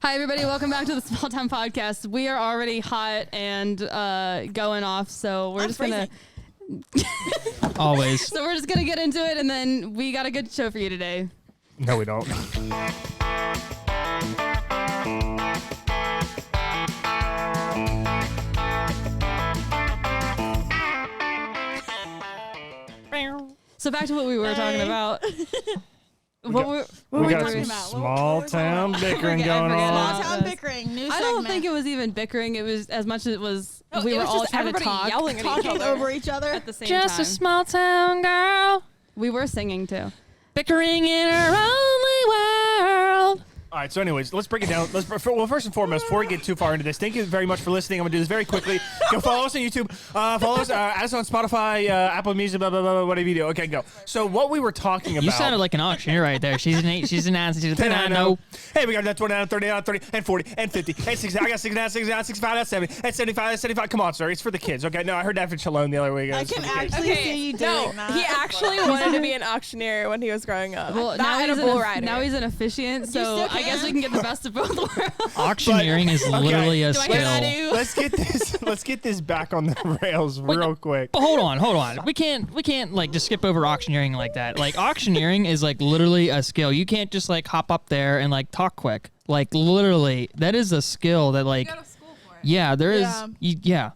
Hi, everybody. Welcome back to the Small Town Podcast. We are already hot and going off, so we're just going to... Always. So we're just going to get into it, and then we got a good show for you today. No, we don't. So back to what we were talking about. What were we got talking some about? small town bickering going on. Small town bickering. New I don't segment. think it was even bickering. It was as much as it was we it were was all just trying to everybody talk. yelling at each talking other over each other at the same Just time. a small town girl We were singing too. bickering in her only world. All right, so anyways, let's break it down. Well, first and foremost, before we get too far into this, thank you very much for listening. I'm going to do this very quickly. Go follow us on YouTube. Follow us, add us on Spotify, Apple Music, blah, blah, blah, whatever you do. Okay, go. So what we were talking about. You sounded like an auctioneer right there. She's an 8, she's an 9, she's a 10, I know. Hey, we got that 29, 39, 30, and 40, and 50, and 60. I got 69, 69, 65, that's 70, and 75, 75. Come on, sir. It's for the kids, okay? No, I heard that from Shalom the other week. I can actually see you doing that. he actually wanted to be an auctioneer when he was growing up. Well, now he's an officiant, so I guess we can get the best of both worlds. Auctioneering is literally a skill. Let's get this back on the rails real quick. But hold on. We can't like just skip over auctioneering like that. Like auctioneering is like literally a skill. You can't just like hop up there and like talk quick. Like literally, that is a skill that like. You go to school for it. Yeah, there is. Yeah.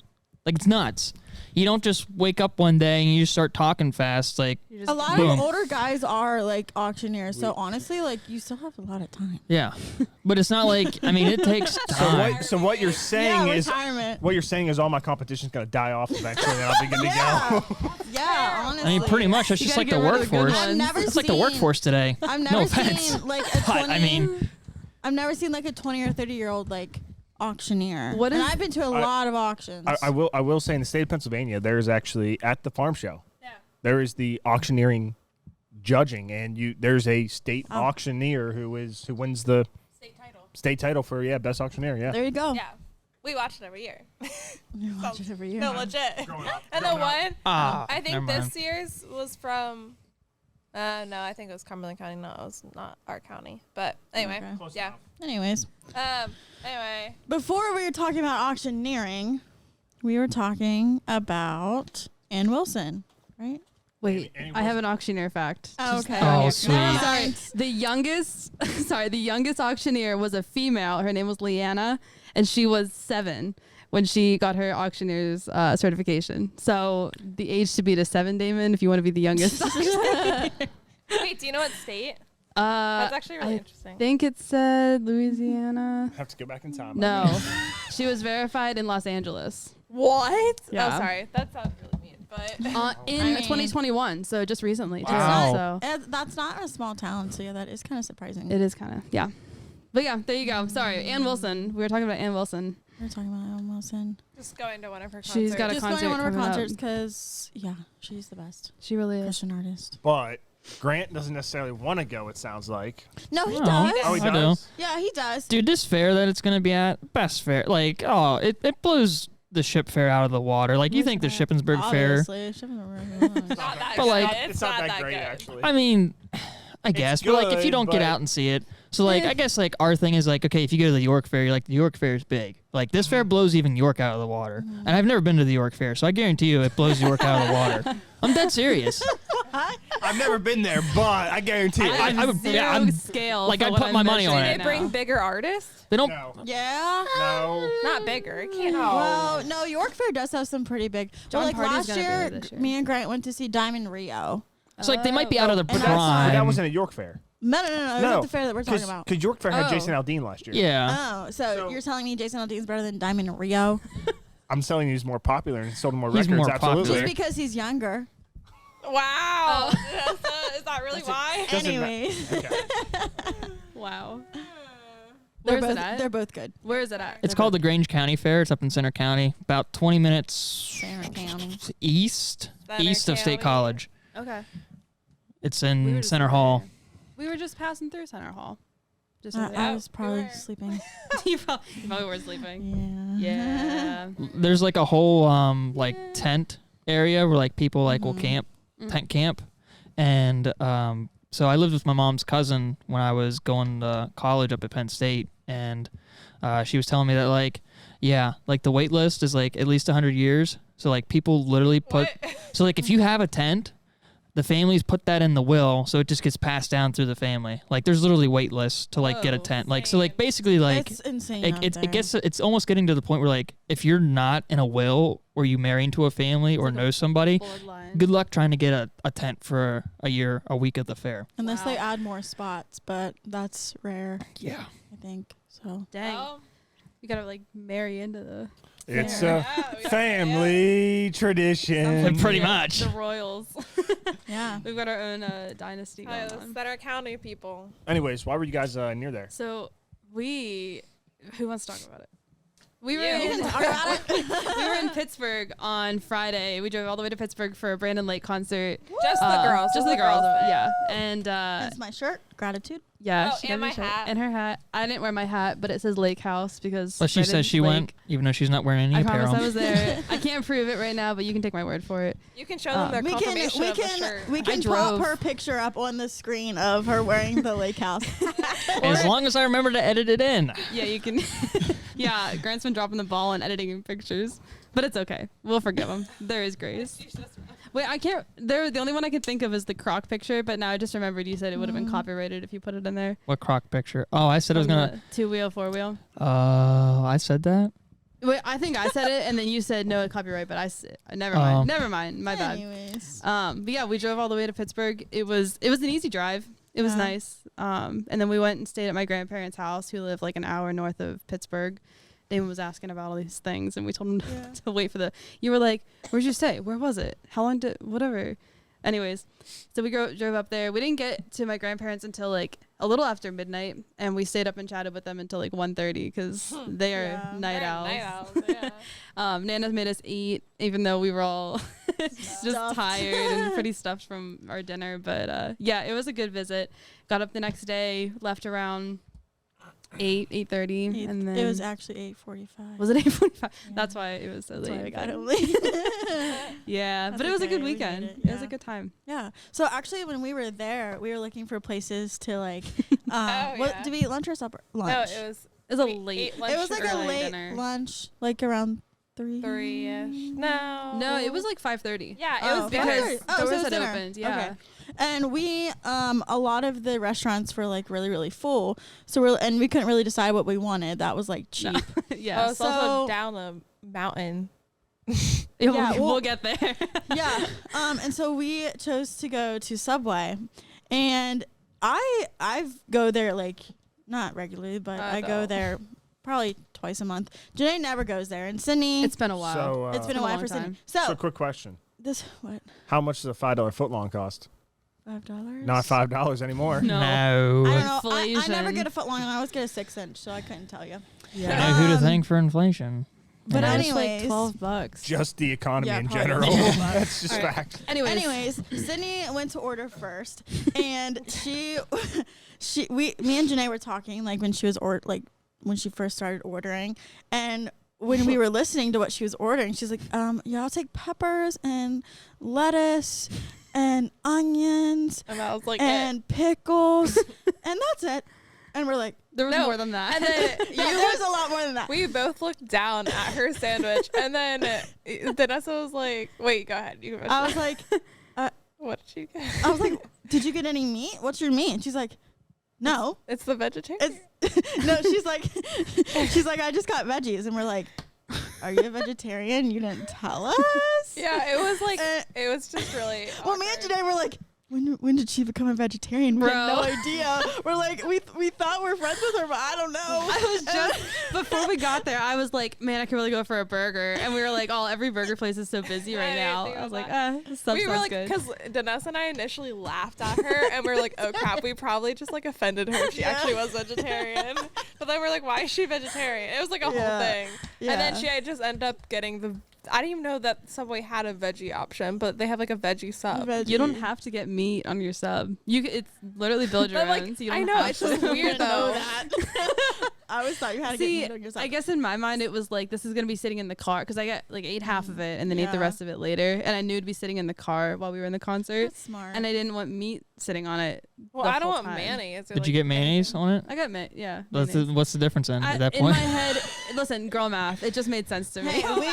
Like it's nuts. You don't just wake up one day and you just start talking fast. Like A lot boom. of older guys are like auctioneers, so honestly, like you still have a lot of time. Yeah, but it's not like it takes time. So what you're saying is retirement. all my competition's gonna die off eventually, and I'll be good to go. Yeah, honestly. I mean, pretty much. That's You just gotta like the get rid of the good workforce. ones. I've never It's like the seen- workforce today. I've No never offense. seen like a 20. But, I mean, I've never seen like a 20 or 30-year-old like auctioneer. What and is- I've been to a lot of auctions. I will say in the state of Pennsylvania, there's actually at the farm show. Yeah. There is the auctioneering judging, and there's a state auctioneer who wins the State title. for best auctioneer. Yeah. There you go. Yeah. We watch it every year. You watch it every year. No, legit. And the one, I think never mind. this year's was from, no, I think it was Cumberland County. No, it was not our county. But anyway, Okay. yeah. Anyways, Anyway. before we were talking about auctioneering, we were talking about Ann Wilson, right? Wait, I have an auctioneer fact. Oh, okay. Oh, sweet. Sorry, the youngest auctioneer was a female. Her name was Leanna, and she was 7 when she got her auctioneer's certification. So the age to beat a 7, Damon, if you want to be the youngest. Wait, do you know what state? That's actually really interesting. I think it said Louisiana. Have to go back in time. No, she was verified in Los Angeles. What? Yeah. Oh, sorry. That sounds really mean. But In 2021, so just recently. Too, Wow. so That's not a small town, so yeah, that is kind of surprising. it is kind of, yeah. But yeah, there you go. Sorry, Ann Wilson. We were talking about Ann Wilson. We're talking about Ann Wilson. just going to one of her concerts. She's got a Just going concert to one of her coming up. concerts because, yeah, she's the best She really is. Christian artist. But Grant doesn't necessarily want to go. It sounds like. No, he Oh. does. Oh, he I does. Yeah, he does. Dude, this fair that it's gonna be at, best fair. Like, it blows the ship fair out of the water. Like, you think the Shippensburg fair? Obviously, Shippensburg. Not that But, good. like- it's not that great, good. actually. I mean, I guess, but like if you good, don't get but- out and see it, so like I guess like our thing is like, okay, if you go to the York Fair, you're like, the York Fair is big. Like this fair blows even York out of the water, and I've never been to the York Fair, so I guarantee you it blows York out of the water. I'm dead serious. I've never been there, but I guarantee it. I would, Zero yeah, I'm, scale. like, for I'd what put I'm my money on measuring it. They right bring now. bigger artists? they don't. No. Yeah. No. Not bigger. It can't. Well, no, York Fair does have some pretty big. John Well, like Party's last gonna be year, there this year. me and Grant went to see Diamond Rio. It's like they might be out of the And that's- But prime. that wasn't a York Fair. No. It was at the fair that we're talking about. Because York Fair had Oh. Jason Aldean last year. Yeah. Oh, so you're telling me Jason Aldean's better than Diamond Rio? I'm telling you, he's more popular and sold more He's records. more absolutely. popular. Just because he's younger. Wow. Is that really why? Doesn't ma- Anyway, Okay. Wow. they're Where's both, it at? they're both good. Where is it at? It's called the Grange County Fair. It's up in Center County, about 20 minutes Center County. east Center of State County. College. Okay. It's We in were just Center over Hall. there. We were just passing through Center Hall. Just I was we probably were- sleeping. you probably were sleeping. Yeah. Yeah. There's like a whole like tent area where like people like will camp, tent camp, and so I lived with my mom's cousin when I was going to college up at Penn State, and she was telling me that like the wait list is like at least 100 years. So like people literally put so like if you have a tent, the families put that in the will, so it just gets passed down through the family. Like there's literally wait lists to like get a tent. Like so like basically like It's insane. it's almost getting to the point where like if you're not in a will or you marry into a family or know somebody, good luck trying to get a tent for a week at the fair. Unless they add more spots, but that's rare. Yeah. I think so. Dang. Oh. You gotta like marry into the It's fair. a family tradition. Pretty much. The royals. Yeah. We've got our own dynasty Hi, going let's on. set our county people. Anyways, why were you guys near there? So who wants to talk about it? We were, You in, can talk about we were in Pittsburgh on Friday. We drove all the way to Pittsburgh for a Brandon Lake concert. Just the girls. Just the girls. thing. Yeah. And That's my shirt. Gratitude. yeah. Oh, she and got my her shirt. hat. And her hat. I didn't wear my hat, but it says Lake House because. But she says Brandon's she Lake. went, even though she's not wearing any I apparel. promise I was there. I can't prove it right now, but you can take my word for it. You can show them their confirmation of the shirt. we can drove. pop her picture up on the screen of her wearing the lake house. As long as I remember to edit it in. Yeah, you can. Yeah, Grant's been dropping the ball and editing pictures, but it's okay. We'll forgive him. There is grace. Wait, I can't. The only one I can think of is the croc picture, but now I just remembered you said it would have been copyrighted if you put it in there. What croc picture? Oh, I said I was gonna. 2-wheel, 4-wheel. I said that. Wait, I think I said it, and then you said no copyright, but never mind. Never mind. My bad. Anyways. But yeah, we drove all the way to Pittsburgh. It was an easy drive. It was Yeah. nice. And then we went and stayed at my grandparents' house, who live like an hour north of Pittsburgh. Damon was asking about all these things, and we told him to wait for you were like, where'd you stay? Where was it? How long whatever. Anyways, so we drove up there. We didn't get to my grandparents until like a little after midnight, and we stayed up and chatted with them until like 1:30 because they are night They're owls. night owls, yeah. Nana made us eat, even though we were all just Stuffed. tired and pretty stuffed from our dinner. But yeah, it was a good visit. Got up the next day, left around 8:30, and then It was actually 8:45. was it 8:45? Yeah. That's why it was so That's late. why we got but- home late. Yeah, That's but it was a okay, good we made weekend. it, It was a yeah. good time. Yeah. So actually, when we were there, we were looking for places to like. Oh, What yeah. did we eat lunch or supper? Lunch. No, it was It was a we late. ate lunch It was like a early late dinner. lunch, like around 3. 3-ish. No. No, it was like 5:30. Yeah, it Oh, was because dinner. Oh, so it doors was had dinner. opened. Yeah. Okay. And we a lot of the restaurants were like really really full, so we couldn't really decide what we wanted. That was like cheap. Yeah. Oh, it's also so- down the mountain. Yeah, we'll well- get there. Yeah. And so we chose to go to Subway, and I go there like not regularly, but I go no. there probably twice a month. Janae never goes there, and Sydney. It's been a while. So, it's been a a while long for Sydney. time. so quick question. This what How much does a $5 footlong cost? $5? Not $5 anymore. No. No. I don't know. I never Inflation. get a foot long. I always get a 6-inch, so I couldn't tell you. I know who to Um, thank for inflation. But Yeah. It's like anyways, $12. Just the economy Yeah, in probably. general. Yeah. That's just All right. fact. Anyways, Sydney went to order first, and me and Janae were talking like when she was when she first started ordering, and when we were listening to what she was ordering, she's like, yeah, I'll take peppers and lettuce and onions And that was like and pickles, and that's it. And we're like, there was No. more than that. And then there's a lot more than that. we both looked down at her sandwich, and then Vanessa was like, "Wait, go ahead." You I was like, "What did you get?" I was like, did you get any meat? What's your meat? And she's like, no. It's the vegetarian. No, she's like, I just got veggies, and we're like, are you a vegetarian? You didn't tell us. Yeah, it was like Uh, it was just really. Well, me and awkward. Janae were like, when did she become a vegetarian? We had no Bro. idea. We're like, we thought we're friends with her, but I don't know. I was just before we got there, I was like, man, I could really go for a burger. And we were like, every burger place is so busy right I didn't now. think I was about like, this stuff We were sounds like, good. because Vanessa and I initially laughed at her, and we're like, oh crap, we probably just like offended her if she Yeah. actually was vegetarian. But then we're like, why is she vegetarian? It was like a Yeah. whole thing. Yeah. And then she just ended up getting I didn't even know that Subway had a veggie option, but they have like a veggie sub. You don't have to get meat on your sub. It's literally build your But, own. like, So you I don't know, have it's to. just weird know though. that. I always thought you had to get See, meat on your side. I guess in my mind it was like this is gonna be sitting in the car because I got like ate half of it and then ate the Yeah. rest of it later, and I knew it'd be sitting in the car while we were in the concert, That's smart. and I didn't want meat sitting on it. Well, the I don't whole want time. mayonnaise. or, Did like, you get mayonnaise on it? I got mayonnaise. What's the difference then at that In my point? head, listen, girl math. It just made sense to me. Hey, we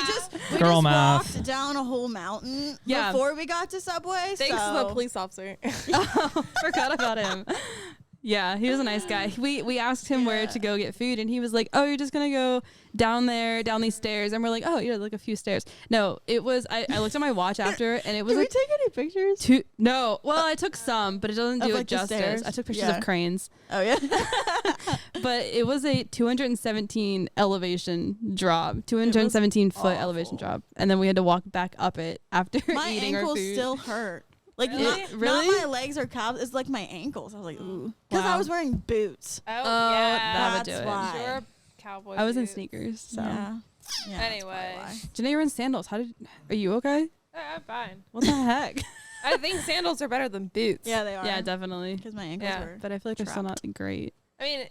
Girl just math. walked down a whole mountain Yeah. before we got to Subway. Thanks so. to the police officer. Oh, forgot about him. Yeah, he was a nice guy. We asked him where to go get food, and he was like, "Oh, you're just gonna go down there, down these stairs." And we're like, "Oh, yeah, like a few stairs." No, it was. I looked at my watch after, and it was Did we like take any pictures? two. No, well, I took some, but it doesn't Of, do like, it the justice. stairs? I took pictures Yeah. of cranes, Oh yeah. but it was a 217 elevation drop, 217 foot elevation drop, and then we had to walk back up it after My eating our ankles food. still hurt. Like Really? not Really? my legs or calves. It's like my ankles. I was like, ooh, because I Wow. was wearing boots. Oh, Oh, yeah. that would do That's it. why. Sure, cowboy I was in boots. sneakers, so. Yeah. Yeah. that's Anyway. probably why. Janae, you're in sandals. Are you okay? I'm fine. What the heck? I think sandals are better than boots. Yeah, they are. Yeah, definitely. Because my ankles Yeah. were. But I feel like they're still not great. I mean,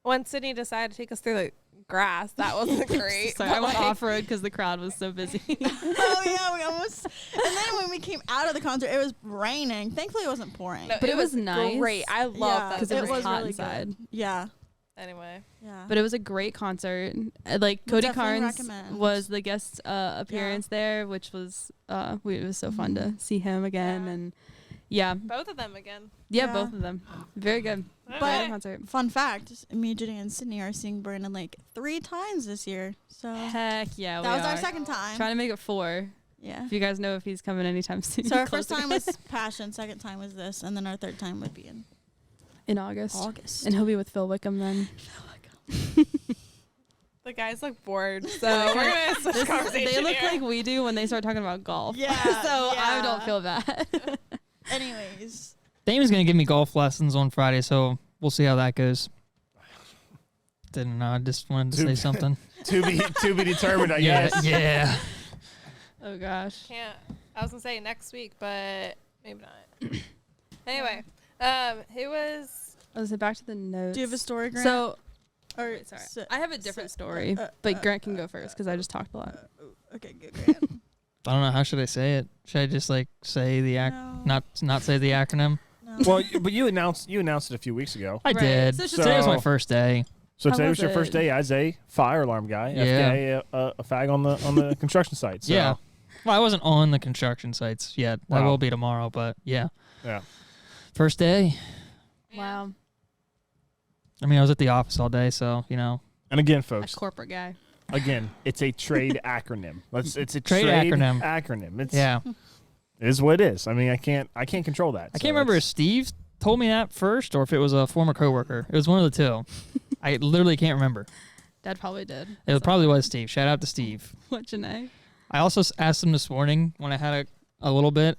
when Sydney decided to take us through the grass, that wasn't great. Sorry, I but, went like, off road because the crowd was so busy. Oh yeah, we almost. And then when we came out of the concert, it was raining. Thankfully, it wasn't pouring. No, But it was nice. Great. I love Yeah, that. because it was hot really inside. good. Yeah. Anyway. Yeah. But it was a great concert. Like Would Cody definitely Carnes recommend. was the guest appearance there, which was it was so fun to see him again, Yeah. and yeah, Both of them again. yeah, Yeah. both of them, very good. But- Great concert. Fun fact: me, Jenny, and Sydney are seeing Brandon Lake 3 times this year. So Heck yeah, that we was our are. second time. Trying to make it 4. Yeah. If you guys know if he's coming anytime soon. So our close first time again. was Passion, second time was this, and then our third time would be in in August. August. And he'll be with Phil Wickham then. The guys look bored, so we're gonna switch This is, conversation they look here. like we do when they start talking about golf. Yeah, so I yeah. don't feel bad. Anyways, Damon's gonna give me golf lessons on Friday, so we'll see how that goes. Didn't know. I just wanted to say something. to be determined, I Yeah, guess. yeah. Oh gosh. Can't. I was gonna say next week, but maybe not. Anyway, who was? I was back to the notes. do you have a story, Grant? So, or wait, sorry. I have a different story, uh, but Grant can go first because I just talked a lot. okay, good, Grant. I don't know. How should I say it? Should I just like say the No. not say the acronym? No. Well, but you announced it a few weeks ago. I Right. did. So it's Today was my So- first day. So How today was was your first it? day as a fire alarm guy, Yeah. FKA, a fag on the construction site. So, Yeah. Well, I wasn't on the construction sites yet. I Wow. will be tomorrow, but yeah. Yeah. First day. Wow. I mean, I was at the office all day, so you know. And again, A folks, corporate guy. again, it's a trade acronym. It's a Trade acronym. Acronym. It's Yeah. it is what it is. I mean, I can't control that. I can't remember if Steve told me that first or if it was a former coworker. It was one of the two. I literally can't remember. Dad probably did. It probably was Steve. Shout out to Steve. What, Janae? I also asked him this morning when I had a little bit.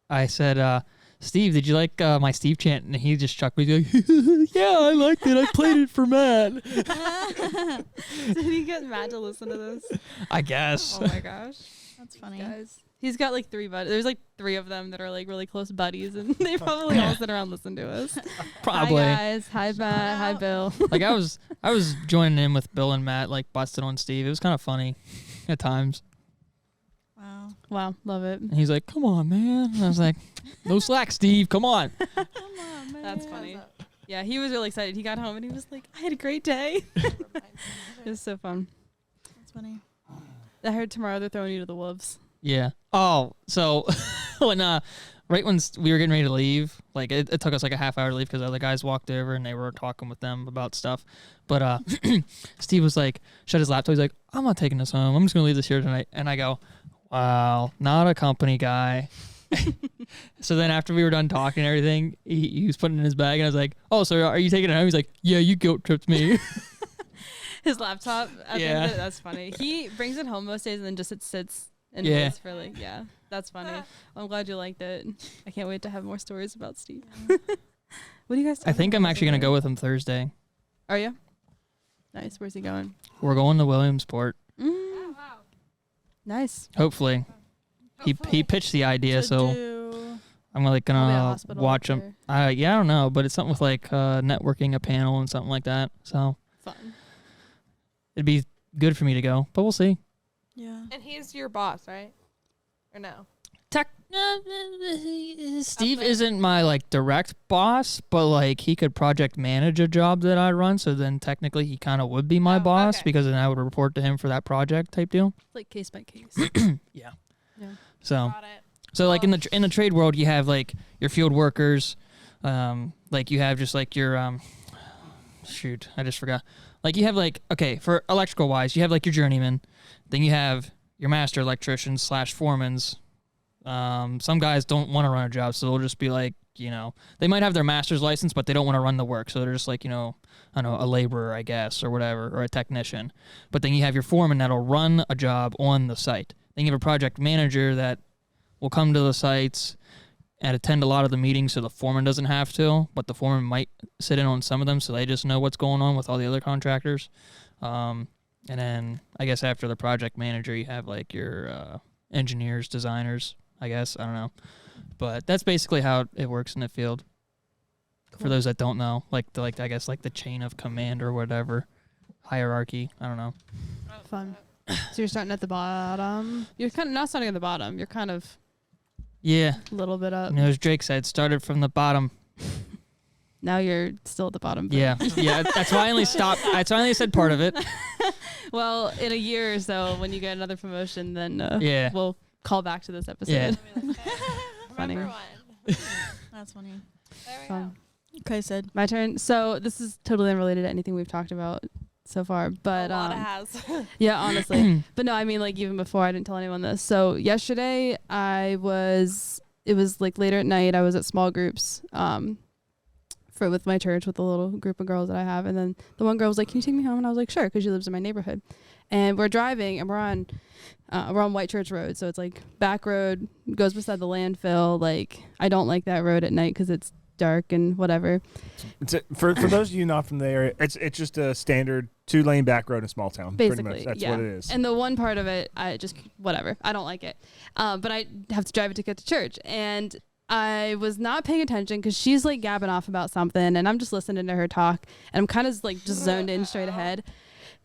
I said, Steve, did you like my Steve chant? And he just chuckled. He's like, yeah, I liked it. I played it for Matt. Did he get mad to listen to this? I guess. Oh my gosh. That's funny. Guys. He's got like 3 buddies. There's like 3 of them that are like really close buddies, and they probably all sit around and listen to us. Probably. Hi guys. Hi Matt. Hi Bill. Like I was joining in with Bill and Matt, like busting on Steve. It was kind of funny at times. Wow. Wow, love it. And he's like, come on, man. And I was like, no slack, Steve. Come on. Come on, man. That's funny. Yeah, he was really excited. He got home and he was like, I had a great day. It was so fun. That's funny. I heard tomorrow they're throwing you to the wolves. Yeah. Oh, so when right when we were getting ready to leave, like it took us like a half hour to leave because other guys walked over and they were talking with them about stuff. But Steve was like, shut his laptop. He's like, I'm not taking this home. I'm just gonna leave this here tonight. And I go, wow, not a company guy. So then after we were done talking and everything, he was putting it in his bag and I was like, oh, so are you taking it home? He's like, yeah, you guilt tripped me. His laptop. At the end of Yeah. it, that's funny. He brings it home most days and then just it sits and Yeah. waits for like, yeah, that's funny. I'm glad you liked it. I can't wait to have more stories about Steve. What do you guys I think I'm actually gonna go with him Thursday. Are you? Nice. Where's he going? We're going to Williamsport. Nice. Hopefully. He pitched the idea, so I'm like Probably a gonna hospital watch him. Yeah, I don't know, but it's something with like networking a panel and something like that. So Fun. it'd be good for me to go, but we'll see. Yeah. And he's your boss, right? Or no? Steve isn't my like direct boss, but like he could project manage a job that I run. So then technically he kind of would be my Oh, boss okay. because then I would report to him for that project type deal. Like case by case. Yeah. Yeah. So Got it. so like in the trade world, you have like your field workers, like you have just like your shoot, I just forgot. Like you have like okay for electrical wise, you have like your journeyman, then you have your master electricians / foremans. Some guys don't want to run a job, so they'll just be like, you know, they might have their master's license, but they don't want to run the work. So they're just like, you know, I don't know, a laborer, I guess, or whatever, or a technician. But then you have your foreman that'll run a job on the site. Then you have a project manager that will come to the sites and attend a lot of the meetings so the foreman doesn't have to, but the foreman might sit in on some of them so they just know what's going on with all the other contractors. And then I guess after the project manager, you have like your engineers, designers, I guess. I don't know. But that's basically how it works in the field. Cool. For those that don't know, like I guess like the chain of command or whatever, hierarchy. I don't know. Fun. So you're starting at the bottom. You're kind of not starting at the bottom. You're kind of a little bit up. You know, as Drake said, started from the bottom. Now you're still at the bottom. Yeah. That's why I only stopped. That's why I only said part of it. Well, in a year or so, when you get another promotion, then we'll call back to this episode. Yeah. Funny. Remember one. That's funny. There we Fun. go. Okay, Sid. My turn. So this is totally unrelated to anything we've talked about so far, but A lot it has. yeah, honestly. But no, I mean, like even before, I didn't tell anyone this. So yesterday, it was like later at night. I was at small groups, with my church with the little group of girls that I have, and then the one girl was like, "Can you take me home?" And I was like, "Sure," because she lives in my neighborhood. And we're driving, and we're on White Church Road, so it's like back road, goes beside the landfill. Like I don't like that road at night because it's dark and whatever. For those of you not from the area, it's just a standard 2-lane back road in a small town. Basically, pretty much. That's yeah. what it is. And the one part of it, I just whatever. I don't like it, but I have to drive it to get to church. And I was not paying attention because she's like gabbing off about something, and I'm just listening to her talk, and I'm kind of like just zoned in straight ahead.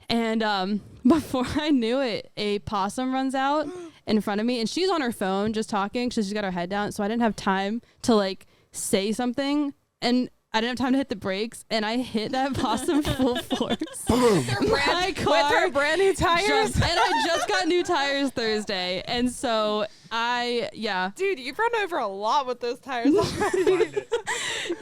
And before I knew it, a possum runs out in front of me, and she's on her phone just talking. So she's got her head down, so I didn't have time to like say something, and I didn't have time to hit the brakes, and I hit that possum full force. My car With her brand new tires. and I just got new tires Thursday, and so Dude, you've run over a lot with those tires already.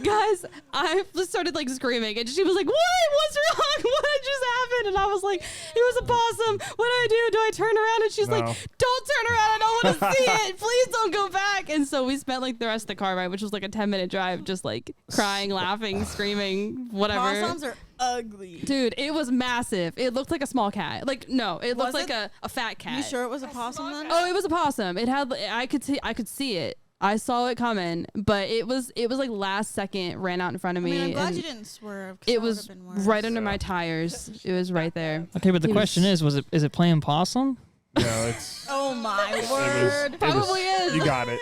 guys, I just started like screaming, and she was like, what's wrong? What just happened? And I was like, it was a possum. What do I do? Do I turn around? And she's like, don't turn around. I don't want to see it. Please don't go back. And so we spent like the rest of the car ride, which was like a 10-minute drive, just like crying, laughing, screaming, whatever. Possums are ugly. Dude, it was massive. It looked like a small cat. Like, no, it looked Was like a fat cat. You sure it was a possum then? Oh, it was a possum. It had, I could see it. I saw it coming, but it was like last second ran out in front of me. I mean, I'm glad and you didn't swerve. 'cause it that was would've been worse. right under my tires. It was right there. Okay, but the He question was- is it playing possum? No, it's. Oh my word. Probably is. You got it.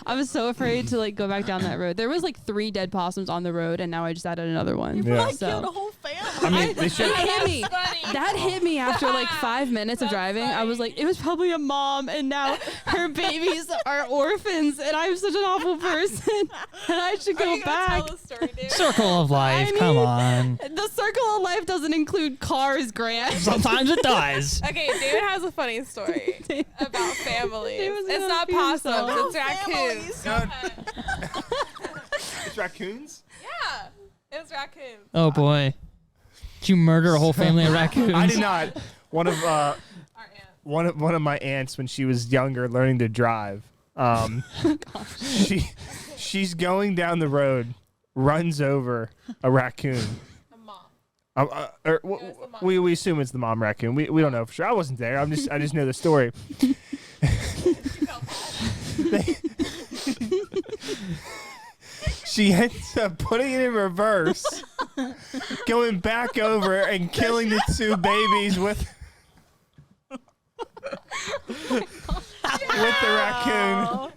I was so afraid to like go back down that road. There was like 3 dead possums on the road, and now I just added another one. Yeah. Probably So- killed a whole family. I mean, they should. That hit me. Funny. That hit me after like 5 minutes of driving. I was like, it was probably a mom, and now her babies are orphans, and I'm such an awful person, and I should Are go you gonna back. tell the story, dude? Circle of life. I Come mean- on. The circle of life doesn't include cars, Grant. Sometimes it does. Okay, David has a funny story about families. David's It's gonna not pee possums, himself. it's raccoons. Families. It's raccoons? Yeah, it was raccoons. Oh boy. Did you murder a whole family of raccoons? I did not. One of Our aunt. one of my aunts when she was younger learning to drive. She's going down the road, runs over a raccoon. A mom. Was the mom. we assume it's the mom raccoon. We don't know for sure. I wasn't there. I just know the story. She ends up putting it in reverse, going back over and killing the 2 babies with the raccoon.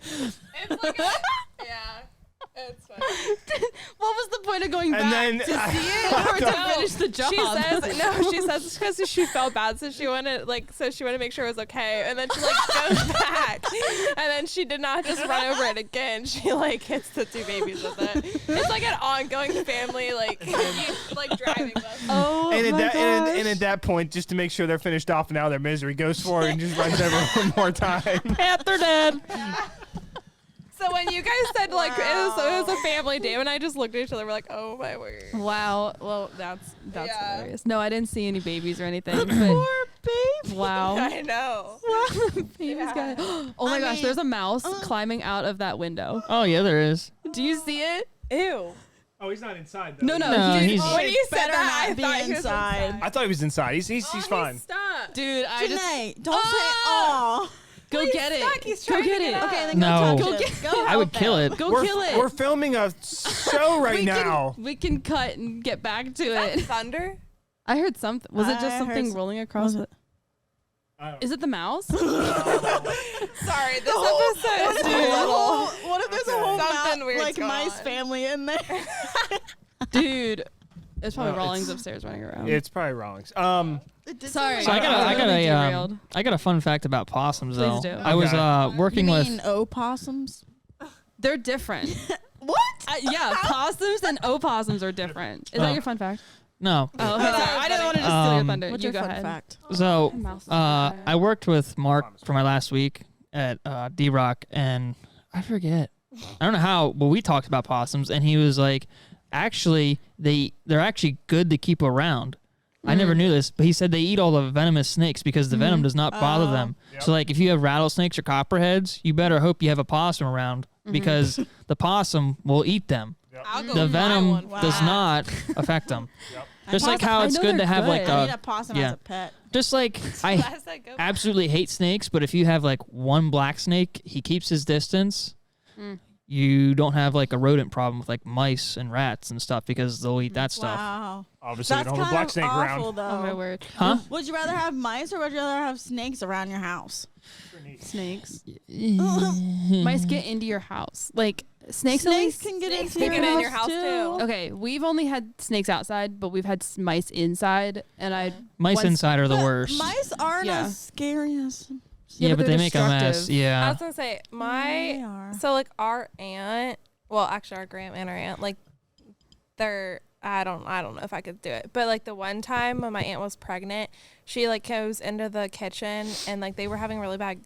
It's like yeah, it's funny. What was the point of going And back then- to see it or to finish the job? She says it's because she felt bad, so she wanted to make sure it was okay, and then she goes back, and then she did not just run over it again. She hits the two babies with it. It's like an ongoing family driving bus. Oh And my at, that, gosh. and at that point, just to make sure they're finished off and out of their misery, goes forward and just runs over one more time. Half they're dead. So when you guys said it was a family day, and I just looked at each other, we're like, oh my word. Wow. Well, that's Yeah. hilarious. No, I didn't see any babies or anything. But Poor baby. wow. I know. Baby's Yeah. got Oh my I gosh, mean, there's a mouse climbing out of that window. Oh yeah, there is. Do you see it? Ew. Oh, he's not inside, though. No, No, he's- When you said better that, I not be thought he was inside. I thought he was inside. He's fine. Stop. Dude, I just Janae, don't say oh. go get it. stuck. He's Go trying to get get it. up. Okay, then No. go Go touch get- it. Go I help would kill him. it. Go kill it. We're filming a show right now. We can cut and get back to That it. thunder? I heard something. Was it I just heard something some- rolling across Was it? Is it the mouse? Sorry, this episode is too little. What if there's a whole Something weird's going mice on. family in there? Dude, it's probably No, Rawlings it's- upstairs running around. It's probably Rawlings. Sorry. So I I got a fun fact about possums though. Please do. I was working you with mean opossums? They're different. What? Yeah, possums and opossums are different. Is Oh. that your fun fact? no. Oh, okay. Sorry. I didn't want to just steal your thunder. What's you your go fun ahead. fact? So Mouse is I worked with Mark for my last week at D-Rock, and I forget. I don't know how, but we talked about possums, and he was like, actually, they're actually good to keep around. I never knew this, but he said they eat all the venomous snakes because the venom does not bother them. Yep. So, like, if you have rattlesnakes or copperheads, you better hope you have a possum around because the possum will eat them. I'll go The buy venom one. does not affect them. Just like how I it's know good to they're have like good. I need a a, possum yeah. as a pet. just like I Last I go. absolutely hate snakes, but if you have like one black snake, he keeps his distance. You don't have like a rodent problem with like mice and rats and stuff because they'll eat that stuff. Wow. Obviously, you That's don't have a kind black of snake awful, around. though. Oh my word. Huh? Would you rather have mice or would you rather have snakes around your house? Snakes. Mice get into your house. Like snakes. at Snakes least- can get Snakes into can get in your house, too. too. Okay, we've only had snakes outside, but we've had mice inside, and I. Mice once- inside are the But worst. Mice aren't Yeah. as scary as yeah, but they're they make a mess. destructive. I Yeah. was gonna say they are. so like our aunt, well actually our grandma and our aunt, like they're I don't know if I could do it, but like the one time when my aunt was pregnant, she like goes into the kitchen and like they were having a really bad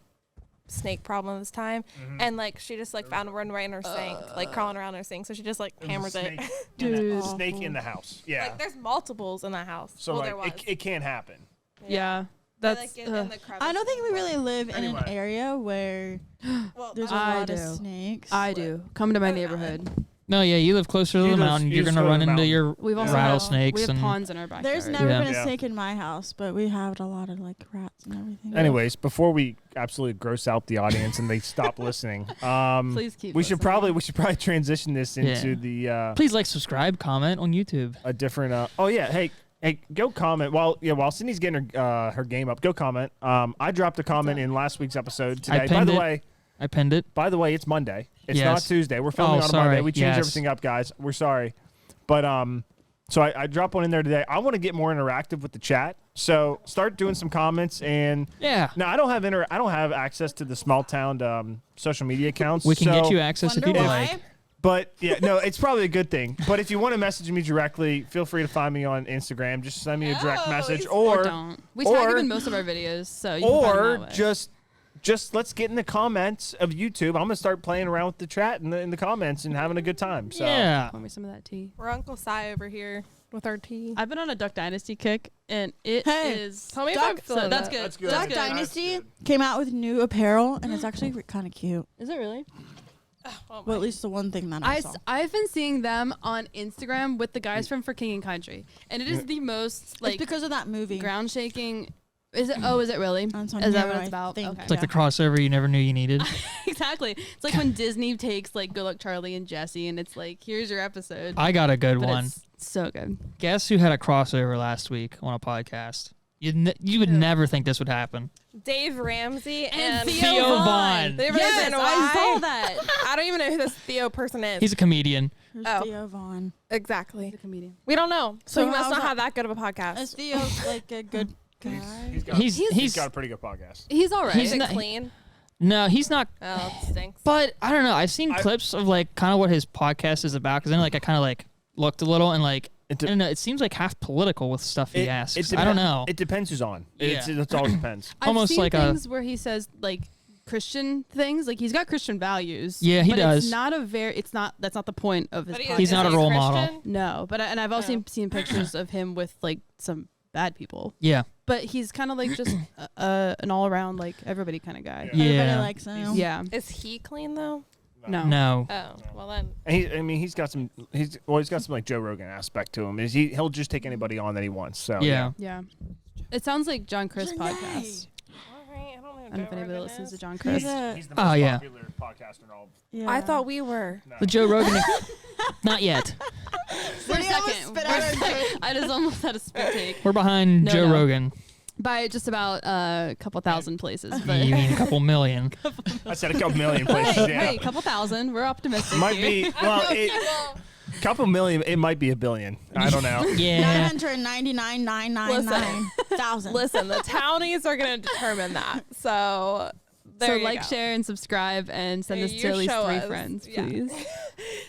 snake problem this time, and like she just like found one right in her sink, like crawling around her sink, so she just like hammers it. Dude. Snake in the house. Yeah. Like there's multiples in the house. So well, there was. like it can't happen. Yeah, They, that's. like, get in the I don't think we really live in Anyway. an area where well, there's a I lot of do. snakes. I do. Come to my neighborhood. No, yeah, you live closer to You the live- mountain. you You're just gonna go to run the into mountain. your We've also rattlesnakes we have and ponds in our backyard. There's never Yeah. been a Yeah. snake in my house, but we have a lot of like rats and everything. Anyways, before we absolutely gross out the audience and they stop listening, Please keep. we should listening. probably transition this into Yeah. the Please like, subscribe, comment on YouTube. a different. Oh yeah, hey, go comment while Cindy's getting her game up. Go comment. I dropped a comment in last week's episode today. By pinned the it. way, I pinned it. it's Monday. It's Yes. not Tuesday. We're filming Oh, on a Monday. sorry. We changed Yes. everything up, guys. We're sorry, but so I dropped one in there today. I want to get more interactive with the chat. So start doing some comments and. Yeah. No, I don't have access to the small town social media accounts. We can so- get you access if Wonder you'd why? like. But yeah, no, it's probably a good thing. But if you want to message me directly, feel free to find me on Instagram. Just send me a direct message, Or or don't. We tag or- him in most of our videos, so you can find him that way. just let's get in the comments of YouTube. I'm gonna start playing around with the chat in the comments and having a good time. So Yeah. Pour me some of that tea. we're Uncle Si over here with our tea. I've been on a Duck Dynasty kick, and it is. Hey, Tell me Duck- if I'm So that's it. good. That's good. Duck That's Dynasty good. came out with new apparel, and it's actually kind of cute. Is it really? Oh Well, my. at least the one thing that I saw. I've been seeing them on Instagram with the guys from For King and Country, and it is the most It's like because of that movie. ground shaking. Is it? Oh, is it really? That's on Is that here, what it's I about? think. Okay. It's like the crossover you never knew you needed. Exactly. It's like when Disney takes like Good Luck Charlie and Jesse, and it's like, here's your episode. I got a good But one. it's so good. Guess who had a crossover last week on a podcast? You would never think this would happen. Dave Ramsey and Theo Vaughn. The Yes, reason I why- saw that. I don't even know who this Theo person is. He's a comedian. Who's Oh. Theo Vaughn? exactly. He's a comedian. We don't know. So So he must how's not that- have that good of a Is podcast. Theo like a good guy? He's got a pretty good podcast. He's all right. He's Is it not- clean? No, he's not. Oh, it stinks. But I don't know. I've seen clips of like kind of what his podcast is about because then like I kind of like looked a little and like I don't know. It seems like half political with stuff he asks. I don't know. It depends who's on. Yeah. It all depends. I've almost seen like things where he says like Christian things. Like he's got Christian values. Yeah, he but does. It's not a very. It's not. That's not the point of his But podcast. He's not is a he role model. Christian? No, but and I've also Oh. seen pictures of him with like some bad people. Yeah. But he's kind of like just an all around like everybody kind of guy. Yeah. Everybody likes him. Yeah. Is he clean though? No. No. Oh, well then. And he's got some. He's got some like Joe Rogan aspect to him. He'll just take anybody on that he wants. So Yeah. Yeah. It sounds like John Chris Janae. podcast. All right, I don't know. I don't know if Joe anybody Rogan listens to is. John He's Chris. a, He's the Oh, most yeah. popular podcaster in all. yeah. I thought we were. The Joe Rogan. Not yet. For a Did he almost second. spit out For a a second. I just almost had a spit take. We're behind No, Joe no. Rogan. By just about a couple thousand places. But You mean a couple million? I said a couple million places. hey, Yeah. hey, couple thousand. We're optimistic. Might here. be. Well, couple million. It might be a billion. I don't know. Yeah. 999,999,000. Listen, the townies are going to determine that. So there So you like, go. share, and subscribe, and send Yeah, us you to at least show 3 us. friends, Yeah. please.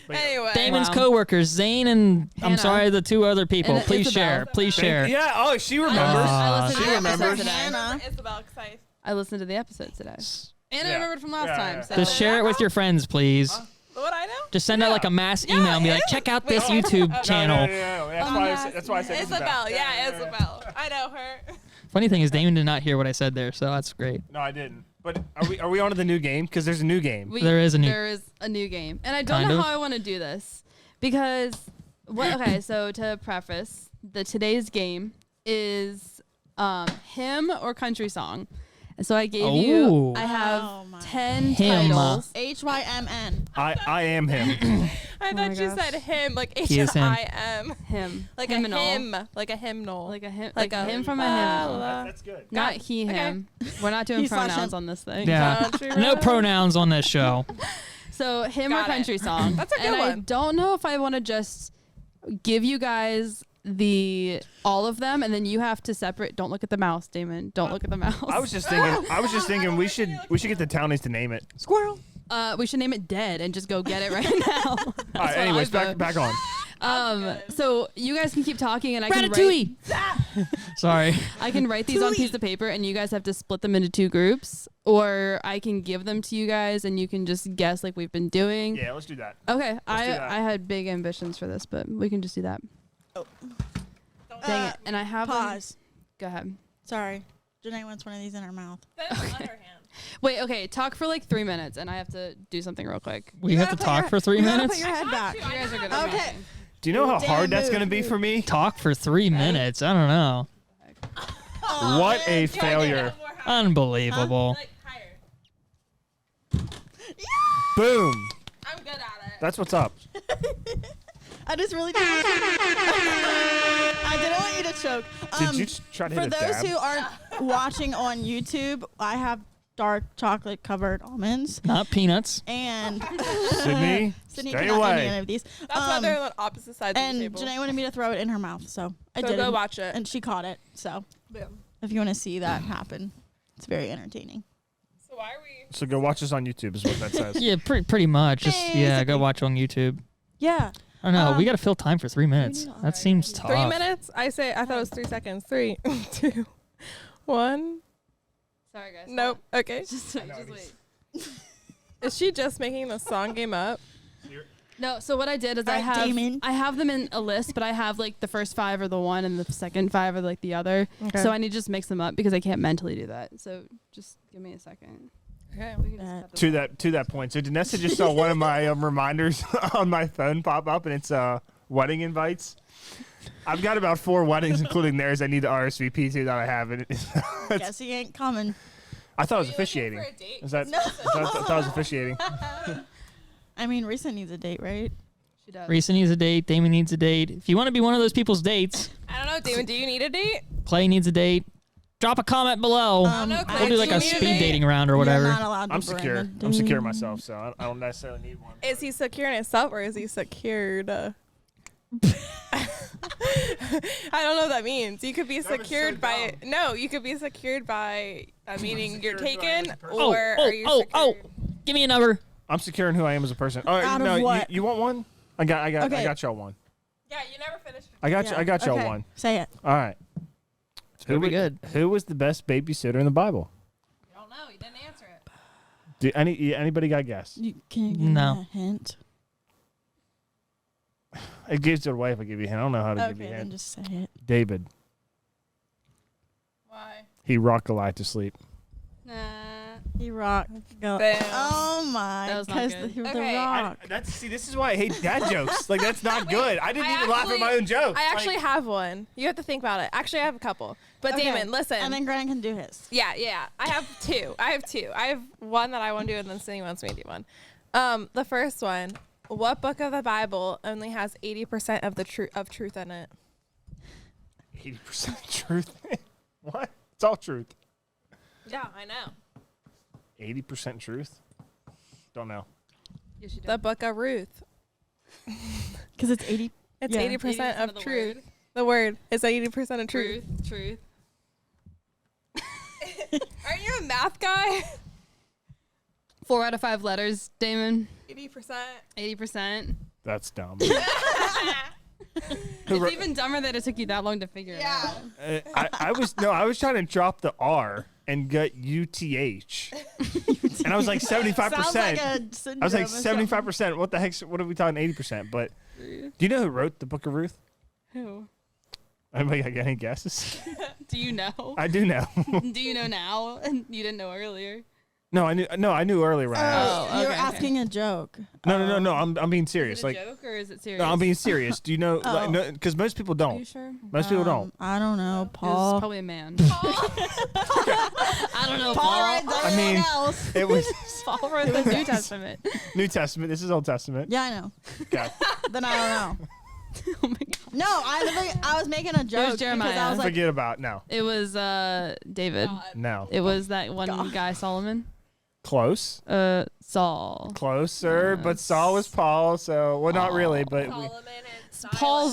Anyway. Damon's Wow. coworkers, Zane and I'm Hannah. sorry, the 2 other people. And Please Isabel. share. Please share. Yeah. Oh, she remembers. I listened she to the episode remembers. today. Hannah. Isabel, 'cause I- I listened to the episode today. And I Yeah. remembered from last Yeah, time. yeah. So. Just share it with your friends, please. What I know? Just send out like a mass email and be like, check out this Wait, YouTube No, channel. no. That's why I said Isabel. Yeah, Isabel. I know her. Funny thing is, Damon did not hear what I said there, so that's great. No, I didn't. But are we on to the new game? Because there's a new game. There is a new- There is a new game, and I don't Kind know of. how I want to do this because okay. So to preface, today's game is hymn or country song, and so I gave Oh. you. I have Oh my. 10 Hymn. titles. HYMN. I am him. I my thought you gosh. said him, like He is him. H-I-M. Hymn, Like hymnal. a hymn. Like a hymnal. like a hymn, Like like a a hymn from a la, hymn. la. That's good. Not Got- he, okay. him. We're not doing He slash pronouns him. on this thing. Yeah. Country No road. pronouns on this show. So hymn or Got it. country song. That's a good and I one. don't know if I want to just give you guys all of them, and then you have to separate. Don't look at the mouse, Damon. Don't look at the mouse. I was just thinking we should get the townies to name it. Squirrel. We should name it Dead and just go get it right now. All right. Anyways, back on. So you guys can keep talking, and I can write. Ratatouille. Sorry. I can write these on a piece of paper, and you guys have to split them into 2 groups, or I can give them to you guys, and you can just guess like we've been doing. Yeah, let's do that. Okay. do I that. had big ambitions for this, but we can just do that. Dang it! And I have them- Pause. Go ahead. Sorry. Janae wants one of these in her mouth. Wait, okay, talk for like 3 minutes, and I have to do something real quick. We have to talk for 3 You gotta minutes? put your head back. You guys are good. Okay. Do you know how Damn hard that's move. gonna be for me? Talk for 3 minutes. I don't know. What a failure! Unbelievable. Like higher. Boom. I'm good at it. That's what's up. I just really didn't want you I didn't want you to choke. Did you try to For hit a those dab? who aren't watching on YouTube, I have dark chocolate covered almonds. Not peanuts. And Sydney, Sydney stay cannot eat any away. of these. That's why they're on opposite sides and of the table. Janae wanted me to throw it in her mouth, so I So did. go watch it. And she caught it. So Boom. if you want to see that happen, it's very entertaining. So why are we? So go watch us on YouTube is what that says. Yeah, pretty much. Just yeah, go Basically. watch on YouTube. Yeah. I don't know. We Um, got to fill time for 3 minutes. need to- That seems tough. 3 minutes? I thought it was 3 seconds. 3, 2, 1. Sorry, guys. Nope. Okay. Just wait. Is she just making the song game up? No, so what I did is Alright, Damon. I have them in a list, but I have like the first 5 are the one and the second 5 are like the other. Okay. So I need to just mix them up because I can't mentally do that. So just give me a second. Okay. We can just cut this To that point. So Danessa just saw one of my reminders on my phone pop up, and it's wedding invites. I've got about 4 weddings, including theirs. I need to RSVP to that I have. And Guess he ain't coming. I thought it was officiating. Is that? I thought it was officiating. I mean, Risa needs a date, right? She does. Risa needs a date. Damon needs a date. If you want to be one of those people's dates, I don't know, Damon. Do you need a date? Clay needs a date. drop a comment below. no, We'll do like a community. speed dating round or You're whatever. not allowed to I'm bring secure. a I'm secure dude. myself, so I don't necessarily need one. Is he secure in himself or is he secured? I don't know what that means. You could be That was secured so by dumb. no. You could be secured by meaning you're secured who I am taken, as a person. Oh, or are you secured? Give me a number. I'm secure in who I am as a person. Oh, Out of no, what? You want one? I got Okay. y'all one. Yeah, you never finished. I got y'all Okay. one. Say it. All right. gonna be good. Who was the best babysitter in the Bible? I don't know. You didn't answer it. Do anybody got a guess? Can you give No. me a hint? It gives it away if I give you a hint. I don't know how to give you Okay, a then hint. just say it. David. Why? He rocked Goliath to sleep. Nah. He rocked. Go. Damn. Oh my! That was not 'cause good. the Okay, rock. This is why I hate dad jokes. Like that's not good. I didn't I even laugh at my actually- own joke. I actually have one. You have to think about it. Actually, I have a couple. But Okay. Damon, listen. And then Grant can do his. Yeah. I have two. I have one that I want to do, and then Cindy wants me to do one. The first one. What book of the Bible only has 80% of the truth in it? 80% truth. What? It's all truth. Yeah, I know. 80% truth. Don't know. Yes, you The book of Ruth. Because it's 80. It's Yeah. 80% 80% of of the truth. word. The word is 80% of truth. Truth. Aren't you a math guy? 4 out of 5 letters, Damon. 80%. That's 80%. dumb. It's even dumber that it took you that long to figure it out. I was trying to drop the R and get UTH. And I was like 75%. Sounds like a I was like syndrome or 75%. What the heck? What are we talking 80%? But do you know who wrote the Book of Ruth? Who? Anybody got any guesses? Do you know? I do know. Do you know now? And you didn't know earlier. No, I knew earlier when I asked. Oh, You're okay, asking a joke. No. I'm being Is serious. it a Like, joke or is it serious? no, I'm being serious. Do you know? Oh. Because most people Are you don't. sure? Most people don't. I don't know, It was Paul. probably a man. I don't know, Paul Paul. writes I mean- everything else. It was Paul wrote the New Testament. New Testament. This is Old Testament. Yeah, I know. Okay. Then I don't know. Oh my god. No, I was making a joke. because Jeremiah. I was like, Forget about no. It was David. No. It was that one God. guy, Solomon. Close. Saul. Closer, but Saul was Paul, so well, not really, but Solomon and Saul's Paul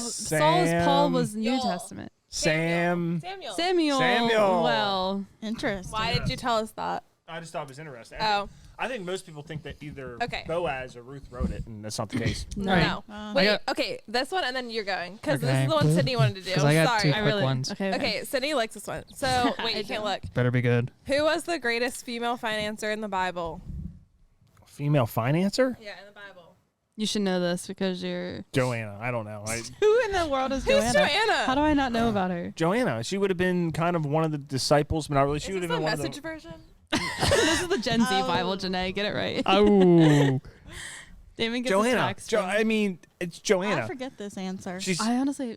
Sam. was New Joel. Testament. Sam. Samuel. Samuel. Well, interesting. Why did you tell us that? I just thought it was interesting. Oh, I think most people think that either Okay. Boaz or Ruth wrote it, and that's not the case. no. Right. no. Um, Wait, got- okay, this one and then you're going. Because this Okay. is the one Sydney wanted to do. 'Cause I got Sorry. two I quick really ones. Okay, Sydney likes this one. So, wait, you can't look. Better be good. Who was the greatest female financer in the Bible? Female financer? Yeah, in the Bible. You should know this because you're. Joanna. I don't know. Who in the world is Who's Joanna? How do I not know about her? Joanna. She would have been kind of one of the disciples, but not really. She Is would this have the been one message of the. version? This is the Gen Z Oh. Bible, Janae. Get it right. Oh. Damon gets his Joanna. facts from- I mean, it's Joanna. I forget this answer. She's. I honestly.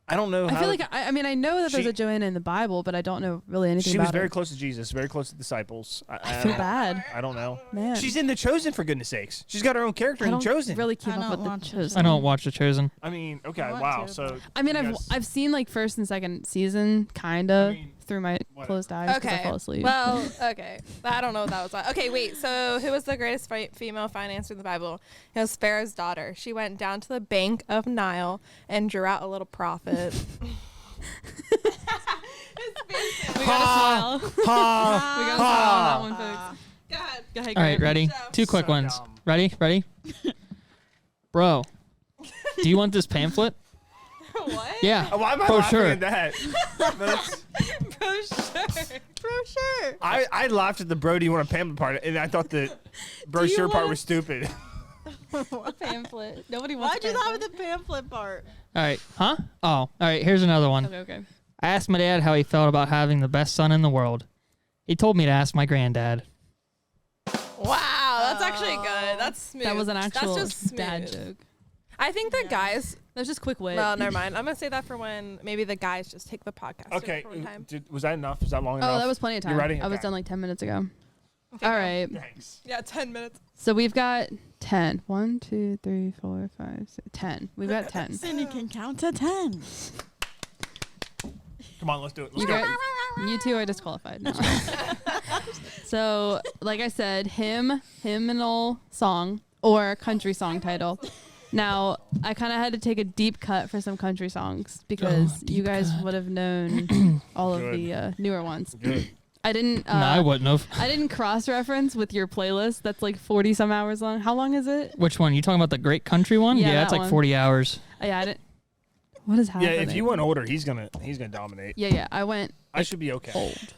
I don't know. I how feel like I mean I know that there's She- a Joanna in the Bible, but I don't know really anything she about was very her. close to Jesus, very close to disciples. I feel bad, I don't know. man. She's in The Chosen, for goodness sakes. She's got her own character I in don't The Chosen. really keep I up don't with the watch it. Chosen. I don't watch The Chosen. I mean, okay, I want wow. to, So I mean, you guys- I've seen like first and second season, kinda I mean, through my whatever. closed eyes because I Okay. fall asleep. Well, okay. I don't know what that was like. Okay, wait. So, who was the greatest female financer in the Bible? It was Pharaoh's daughter. She went down to the bank of Nile and drew out a little profit. we got a smile. we got a smile on that one, folks. Go ahead. Go ahead, All right, Grant. ready? So- Two quick So ones. dumb. Ready? Bro, do you want this pamphlet? What? Yeah. Why am I For laughing sure. at that? That's- Brochure. I laughed at the bro, do you want a pamphlet part, and I thought the brochure part was stupid. Pamphlet. Nobody wants. Why'd you laugh at the pamphlet part? All right. Huh? Oh, all right. Here's another one. Okay. I asked my dad how he felt about having the best son in the world. He told me to ask my granddad. Wow, that's actually good. That's smooth. That was an actual That's just smooth. dad joke. I think the guys. That was just quick wit. Well, never mind. I'm gonna say that for when maybe the guys just take the podcast. Okay, for one time. was that enough? Is that long enough? Oh, that was plenty of time. You ready? I was Okay. done like 10 minutes ago. Okay, All go. right. Thanks. Yeah, 10 minutes. So we've got 10. 1, 2, 3, 4, 5, 6, 10. We've got 10. Cindy can count to 10. Come on, let's do it. Let's You go. got, You two are disqualified. No. So, like I said, hymnal song or country song title. Now, I kind of had to take a deep cut for some country songs because you guys would have known all of the newer ones. Good. No, I wouldn't have. I didn't cross-reference with your playlist. That's like 40 some hours long. How long is it? Which one? You talking about the Great Country one? Yeah, It's that like one. 40 hours. Yeah, I didn't. What is happening? Yeah, if you went older, he's gonna dominate. Yeah, I went I should be okay. old.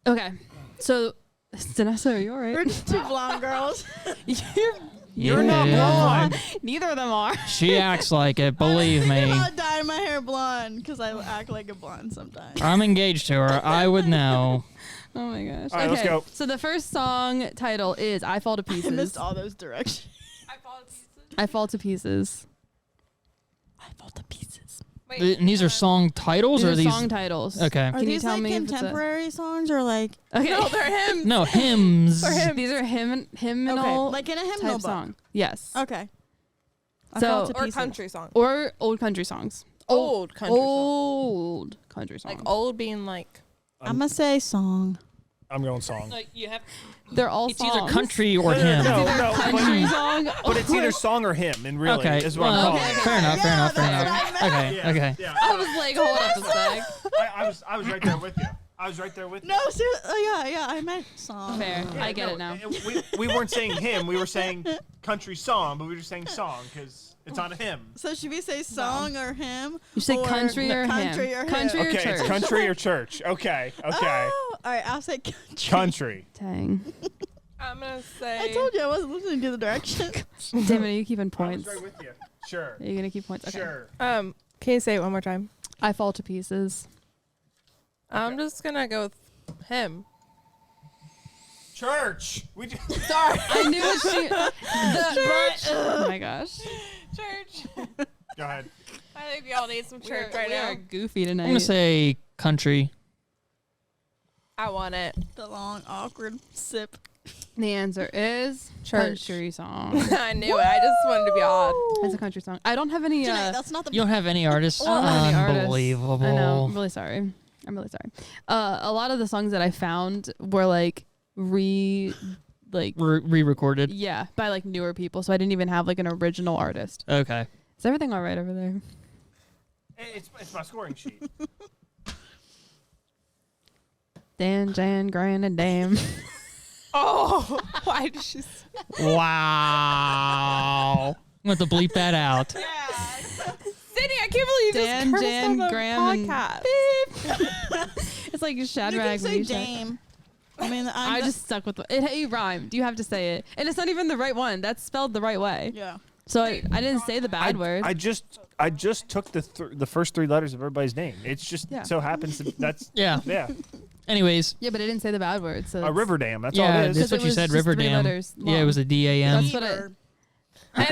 Okay, so Danessa, are you all We're right? just two blonde girls. You're not blonde. Neither of them are. She acts like it. Believe me. I'll dye my hair blonde because I act like a blonde sometimes. I'm engaged to her. I would know. Oh my gosh. All right, let's go. So the first song title is "I Fall to I Pieces." missed all those directions. I fall to pieces. I fall to pieces. I fall to pieces. Wait, And these are song titles These or are these? song titles. Okay. Are Can you these tell like me if it's a- contemporary songs or like Okay. No, they're him. No, hymns. These are hymnal like in a hymnal type book? song. Yes. Okay. I So- fall to Or pieces. country song. Or old country songs. Old country song. Old country songs. Like old being like. I'm gonna say song. I'm going song. Like you have. They're all It's songs. either country or No, hymn. no, Country but, song. but it's either song or hymn, and really Okay. is what I'm Well, calling it. fair enough. Fair Yeah, enough. Fair that's enough. what I meant. Okay. Okay. Yeah. I was like, hold up a sec. I was right there with you. I was right there with you. No, seriously. Oh, yeah, I meant song. Fair. Yeah, I get no, it now. We weren't saying hymn. We were saying country song, but we were just saying song because it's on a hymn. So should we say song or hymn? You say or country or country hymn. or Country hymn? or Okay, church. it's country or church. Okay. Oh, all right, I'll say country. Country. Dang. I'm gonna say. I told you I wasn't listening to the direction. Damn it, are you keeping I was points? right with you. Sure. Are you going to keep points? Okay. Sure. Can you say it one more time? I fall to pieces. I'm just gonna go with him. Church. We just, Sorry. I knew what she. Oh my gosh. Church. go ahead. I think we all need some church right we now. are goofy tonight. I'm gonna say country. I want it. The long, awkward sip. the answer is Church. country song. I knew it. I just wanted to be odd. It's a country song. I don't have any. Janae, that's not the. You don't have any artists. I don't have any artists. Unbelievable. I know. I'm really sorry. A lot of the songs that I found were like Re-recorded. yeah, by like newer people. So I didn't even have like an original artist. Okay. Is everything all right over there? It's my scoring sheet. Dan, Jan, Gran, and Dam. Oh, why did she? Wow. I'm going to bleep that out. Sydney, I can't believe you Dan, just cursed Jan, on the Graham, and podcast. It's like You Shadrach. can say Meshach. Dame. I mean, I just stuck with it rhymed. You have to say it, and it's not even the right one. That's spelled the right way. Yeah. So I didn't say the bad word. I just took the first three letters of everybody's name. It's just Yeah. so happens that that's Yeah. yeah. Anyways. yeah, but I didn't say the bad word. So A river dam. That's Yeah, all it is. that's Because what it you was said, just River 3 Dam. letters Yeah, it was a D-A-M. That's what I.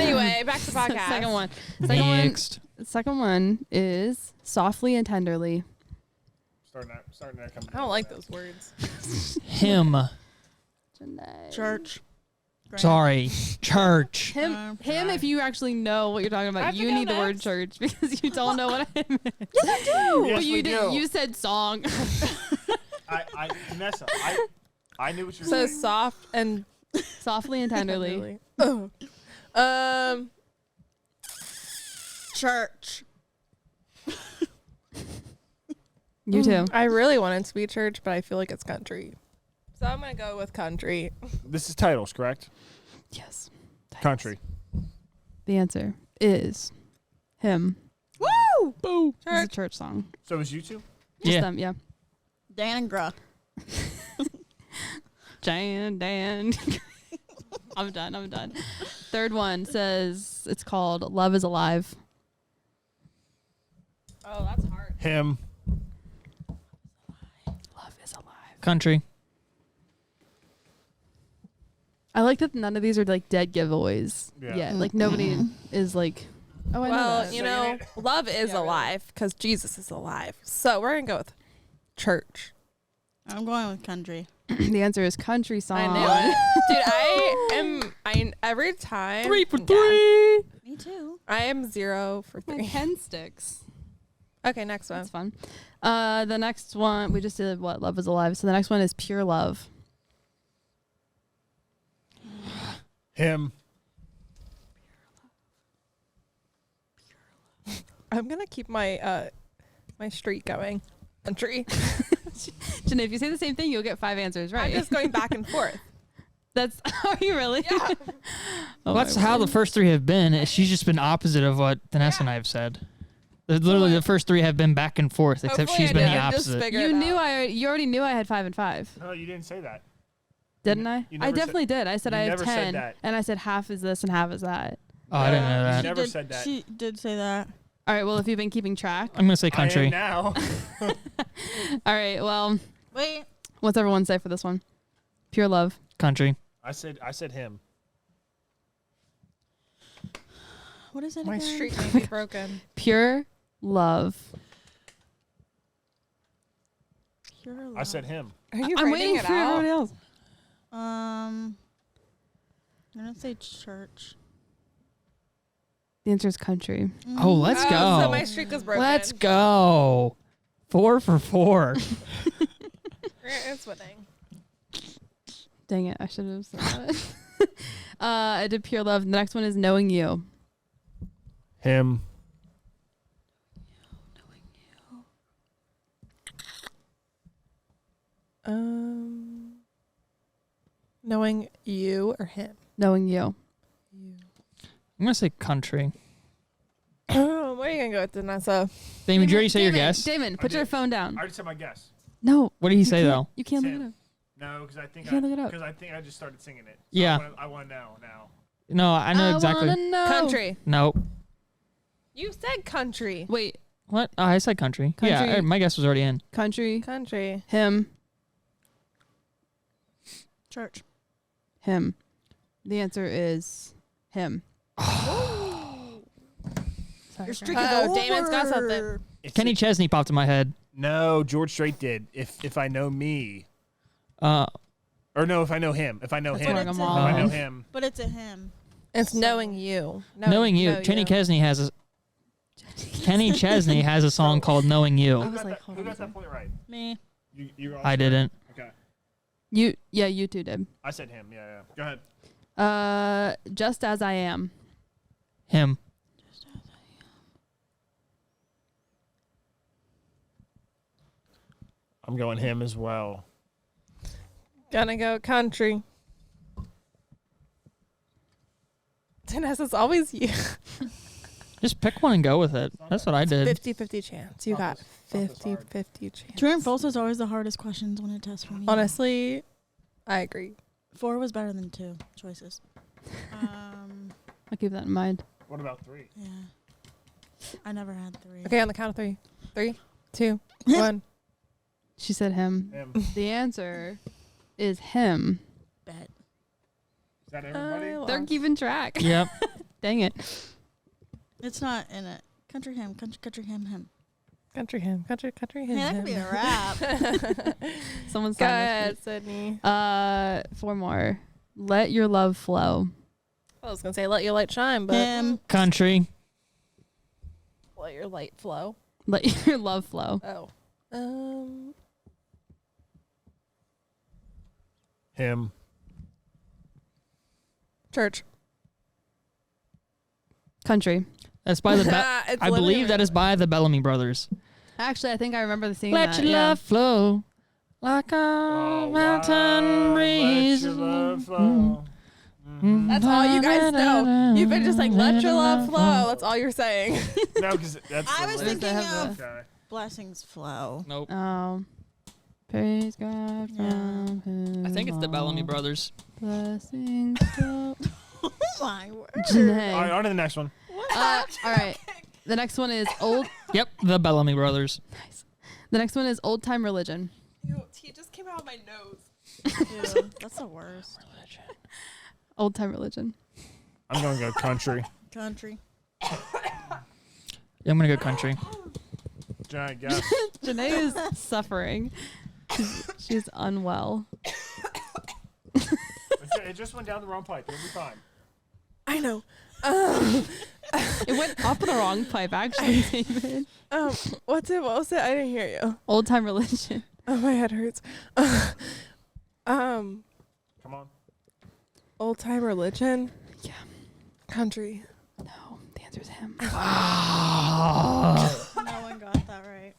Anyway, back to podcast. Second one. Next. Second one is softly and tenderly. Starting there. I don't like those words. Hymn. Janae. Church. Grand. Sorry. Church. Him, if you actually know what you're talking I about, have you to go need the word next? church because you don't know what I meant. Yes, But you we did. do. You said song. Vanessa, I knew what you were So saying. soft and Softly and tenderly. Church. You too. I really want it to be church, but I feel like it's country. So I'm gonna go with country. This is titles, correct? Yes. Country. The answer is hymn. Woo! Boo. It's a church song. So it was you two? Just Yeah. them, yeah. Dan and Gra. Dan. I'm done. Third one says it's called Love is Alive. Oh, that's hard. Him. Love is Alive. Country. I like that none of these are like dead giveaways. Yeah. Like nobody is like, oh, I know Well, that. you know, love is Yeah, really. alive because Jesus is alive. So we're gonna go with church. I'm going with country. The answer is country song. I knew it. Dude, I every time 3 for Yeah. 3. Me too. I am 0 for My 3. pen sticks. Okay, next one. That's fun. The next one, we just did what? Love is alive. So the next one is pure love. Him. I'm gonna keep my my streak going. Country. Janae, if you say the same thing, you'll get 5 answers right. I'm just going back and forth. That's, are you really? Yeah. Well, that's how the first 3 have been. She's just been opposite of what Vanessa and I have said. Literally, the first 3 have been back and forth, except Hopefully she's I been the didn't just opposite. figure You it knew out. you already knew I had 5 and 5. No, you didn't say that. Didn't I? you I never definitely did. I said you I have never said 10. that. And I said half is this and half is that. Oh, I didn't know You that. never said that. She did say that. All right. Well, if you've been keeping track. I'm gonna say I country. am now. All right. Well, Wait. what's everyone say for this one? Pure love. Country. I said him. What is it My again? streak may be broken. Pure love. Pure love. I said him. Are you I'm writing waiting it for out? everybody else. I'm gonna say church. The answer is country. Oh, let's go. So my streak was broken. Let's go. 4 for 4. It's winning. Dang it. I should have said that. I did pure love. The next one is knowing you. Him. Knowing you or him? Knowing you. I'm gonna say country. What are you gonna go with, Vanessa? Damon, did you already say your Damon, guess? Damon, put I your did. phone I down. already said my guess. No. What did he say can't- though? You can't Sam. look it up. No, because I think You can't look it up. because I think I just started singing it. So Yeah. I want to know now. No, I know exactly. Wanna know. Country. Nope. You said country. Wait. What? Oh, I said country. Yeah, Country. my guess was already in. Country. Country. Him. Church. Him. The answer is him. Sorry, Your friend. streak is Oh, over. Damon's got something. Kenny Chesney popped in my head. No, George Strait did. If I know me, Uh, or no, if I know him. If I know That's him. what If I'm I know on. him. But it's a him. It's So- knowing you. knowing you. Kenny Chesney has a. Kenny Chesney has a song called "Knowing I You." was Who got like, that- hold who on a got that second. point right? Me. You all I didn't. Okay. You two did. I said him. Yeah. Go ahead. Just as I am. Him. I'm going him as well. Gonna go country. Vanessa's always you. Just pick one and go with it. That's what I did. 50-50 chance. You got 50-50 chance. True and false is always the hardest questions on a test for me. Honestly, I agree. 4 was better than 2 choices. I'll keep that in mind. What about 3? Yeah. I never had 3. Okay, on the count of 3. 3, 2, 1. She said him. Him. The answer is him. Bet. Is that everybody? They're keeping track. Yep. Dang it. It's not in it. Country him. Country him. Country him. Country him. Man, that could be a rap. Someone's Go signed ahead, Sydney. 4 more. Let your love flow. I was gonna say let your light shine, but Him. Country. let your light flow. Let your love flow. Oh. Him. Church. Country. That's by the. It's I believe literally- that is by the Bellamy Brothers. Actually, I think I remember seeing Let that. your yeah. love flow like a Oh, mountain wow. breeze. Let your love flow. That's all you guys know. You've been just like, let your love flow. That's all you're saying. No, because that's. I was the Does it thinking have of Okay. blessings flow. Nope. Praise God Yeah. from him. I think it's the Bellamy all Brothers. Blessings. flow. Oh my word. All right, Janae. on to the next one. All right. The next one is old. Yep, the Bellamy Brothers. Nice. The next one is old time religion. He just came out of my nose. Ew, that's the worst. Old time religion. I'm going to go country. Country. Yeah, I'm gonna go country. Giant guess. Janae is suffering. She's unwell. It just went down the wrong pipe. It'll be fine. I know. It went up the wrong pipe, actually, David. What's it? What was it? I didn't hear you. Old time religion. Oh, my head hurts. Come on. Old time religion. Yeah. Country. No, the answer is him. No one got that right.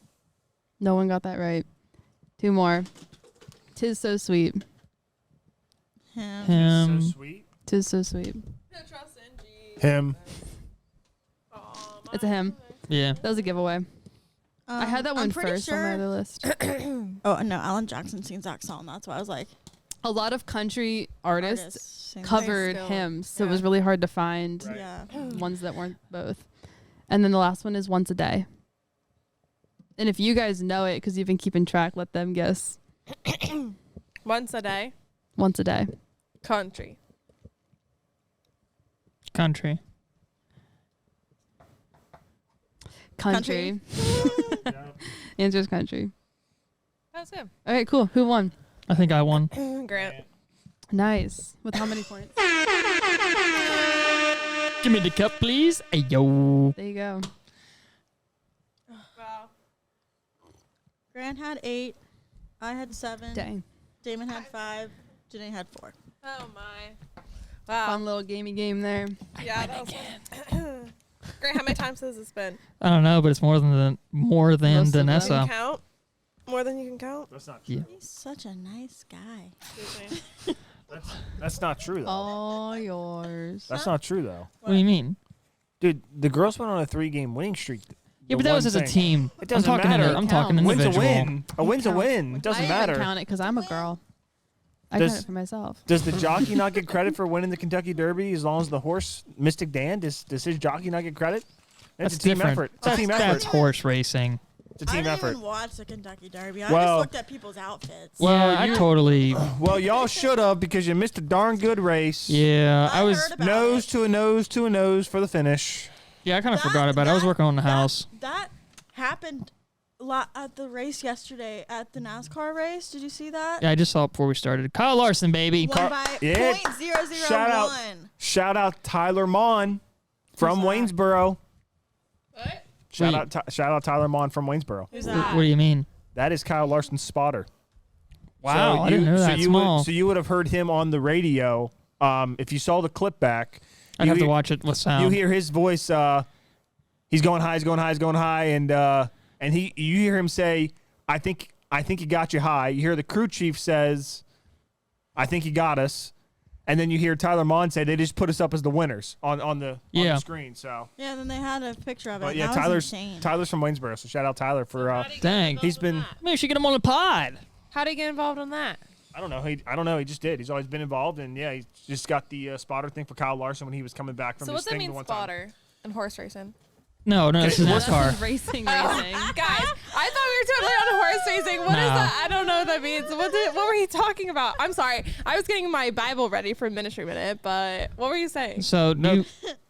No one got that right. 2 more. 'Tis so sweet. Him. So sweet. 'Tis so sweet. Trust in Jesus. Him. It's a him. Yeah. That was a giveaway. I had that I'm one pretty first on my other list. Oh no, Alan Jackson sings that song. That's why I was like, A lot of country artists sing that. covered still- hymns, so it yeah. was really hard to find Right. Yeah. ones that weren't both. And then the last one is Once a Day. And if you guys know it, because you've been keeping track, let them guess. Once a day. Once a Day. Country. Country. Country. Answer is country. That's him. Okay, cool. Who won? I think I won. Grant. Nice. With how many points? Give me the cup, please. Hey, yo. There you go. Wow. Grant had 8. I had 7. Dang. Damon had 5. Janae had 4. Oh my. Wow. Fun little gamey game there. Yeah, that was Grant, how many times has this been? I don't know, but it's more than Most of them. Can you Danessa. count? More than you can count? That's not Yeah. true. He's such a nice guy. Excuse me. That's not true though. All yours. That's not true though. What do you mean? Dude, the girls went on a 3-game winning streak. Yeah, but that was as a team. It doesn't I'm talking matter. I'm talking It Win's a individual. win. A win's a win. It doesn't I matter. even count it because I'm a girl. I Does- count it for myself. Does the jockey not get credit for winning the Kentucky Derby as long as the horse Mystic Dan does his jockey not get credit? It's That's a team different. effort. It's a team That's effort. horse racing. It's a I team didn't effort. even watch the Kentucky Derby. I Well- just looked at people's outfits. Well, yeah, I totally. Well, y'all should have because you missed a darn good race. Yeah, I was. heard about Nose it. to a nose to a nose for the finish. Yeah, I kind of That- forgot about it. I was that- working on the that- house. That happened at the race yesterday, at the NASCAR race. Did you see that? Yeah, I just saw it before we started. Kyle Larson, baby. Won by Yeah. .001. Shout out. Shout out Tyler Mon from Who's that? Waynesboro. What? Shout out Tyler Mon from Waynesboro. Who's What that? do you mean? That is Kyle Larson's spotter. Wow, I didn't know that small. So you would have heard him on the radio. If you saw the clip back, I'd you have to hear- watch it with sound. You hear his voice. He's going high. He's going high. He's going high. And you hear him say, "I think he got you high." You hear the crew chief says, "I think he got us." And then you hear Tyler Mon say, "They just put us up as the winners on the screen." So, Yeah, and then they had a picture of it. but yeah, that was insane. Tyler's from Waynesboro. So shout out Tyler for. Dang. He's been. Maybe we should get him on the pod. How do you get involved in that? I don't know. I don't know. He just did. He's always been involved, and yeah, he just got the spotter thing for Kyle Larson when he was coming back from So his what's that thing mean, the one time. spotter in horse racing? No, this is That's NASCAR. Racing. Guys, I thought we were totally on horse racing. What is No. that? I don't know what that means. What were you talking about? I'm sorry. I was getting my Bible ready for Ministry Minute, but what were you saying? So No, you,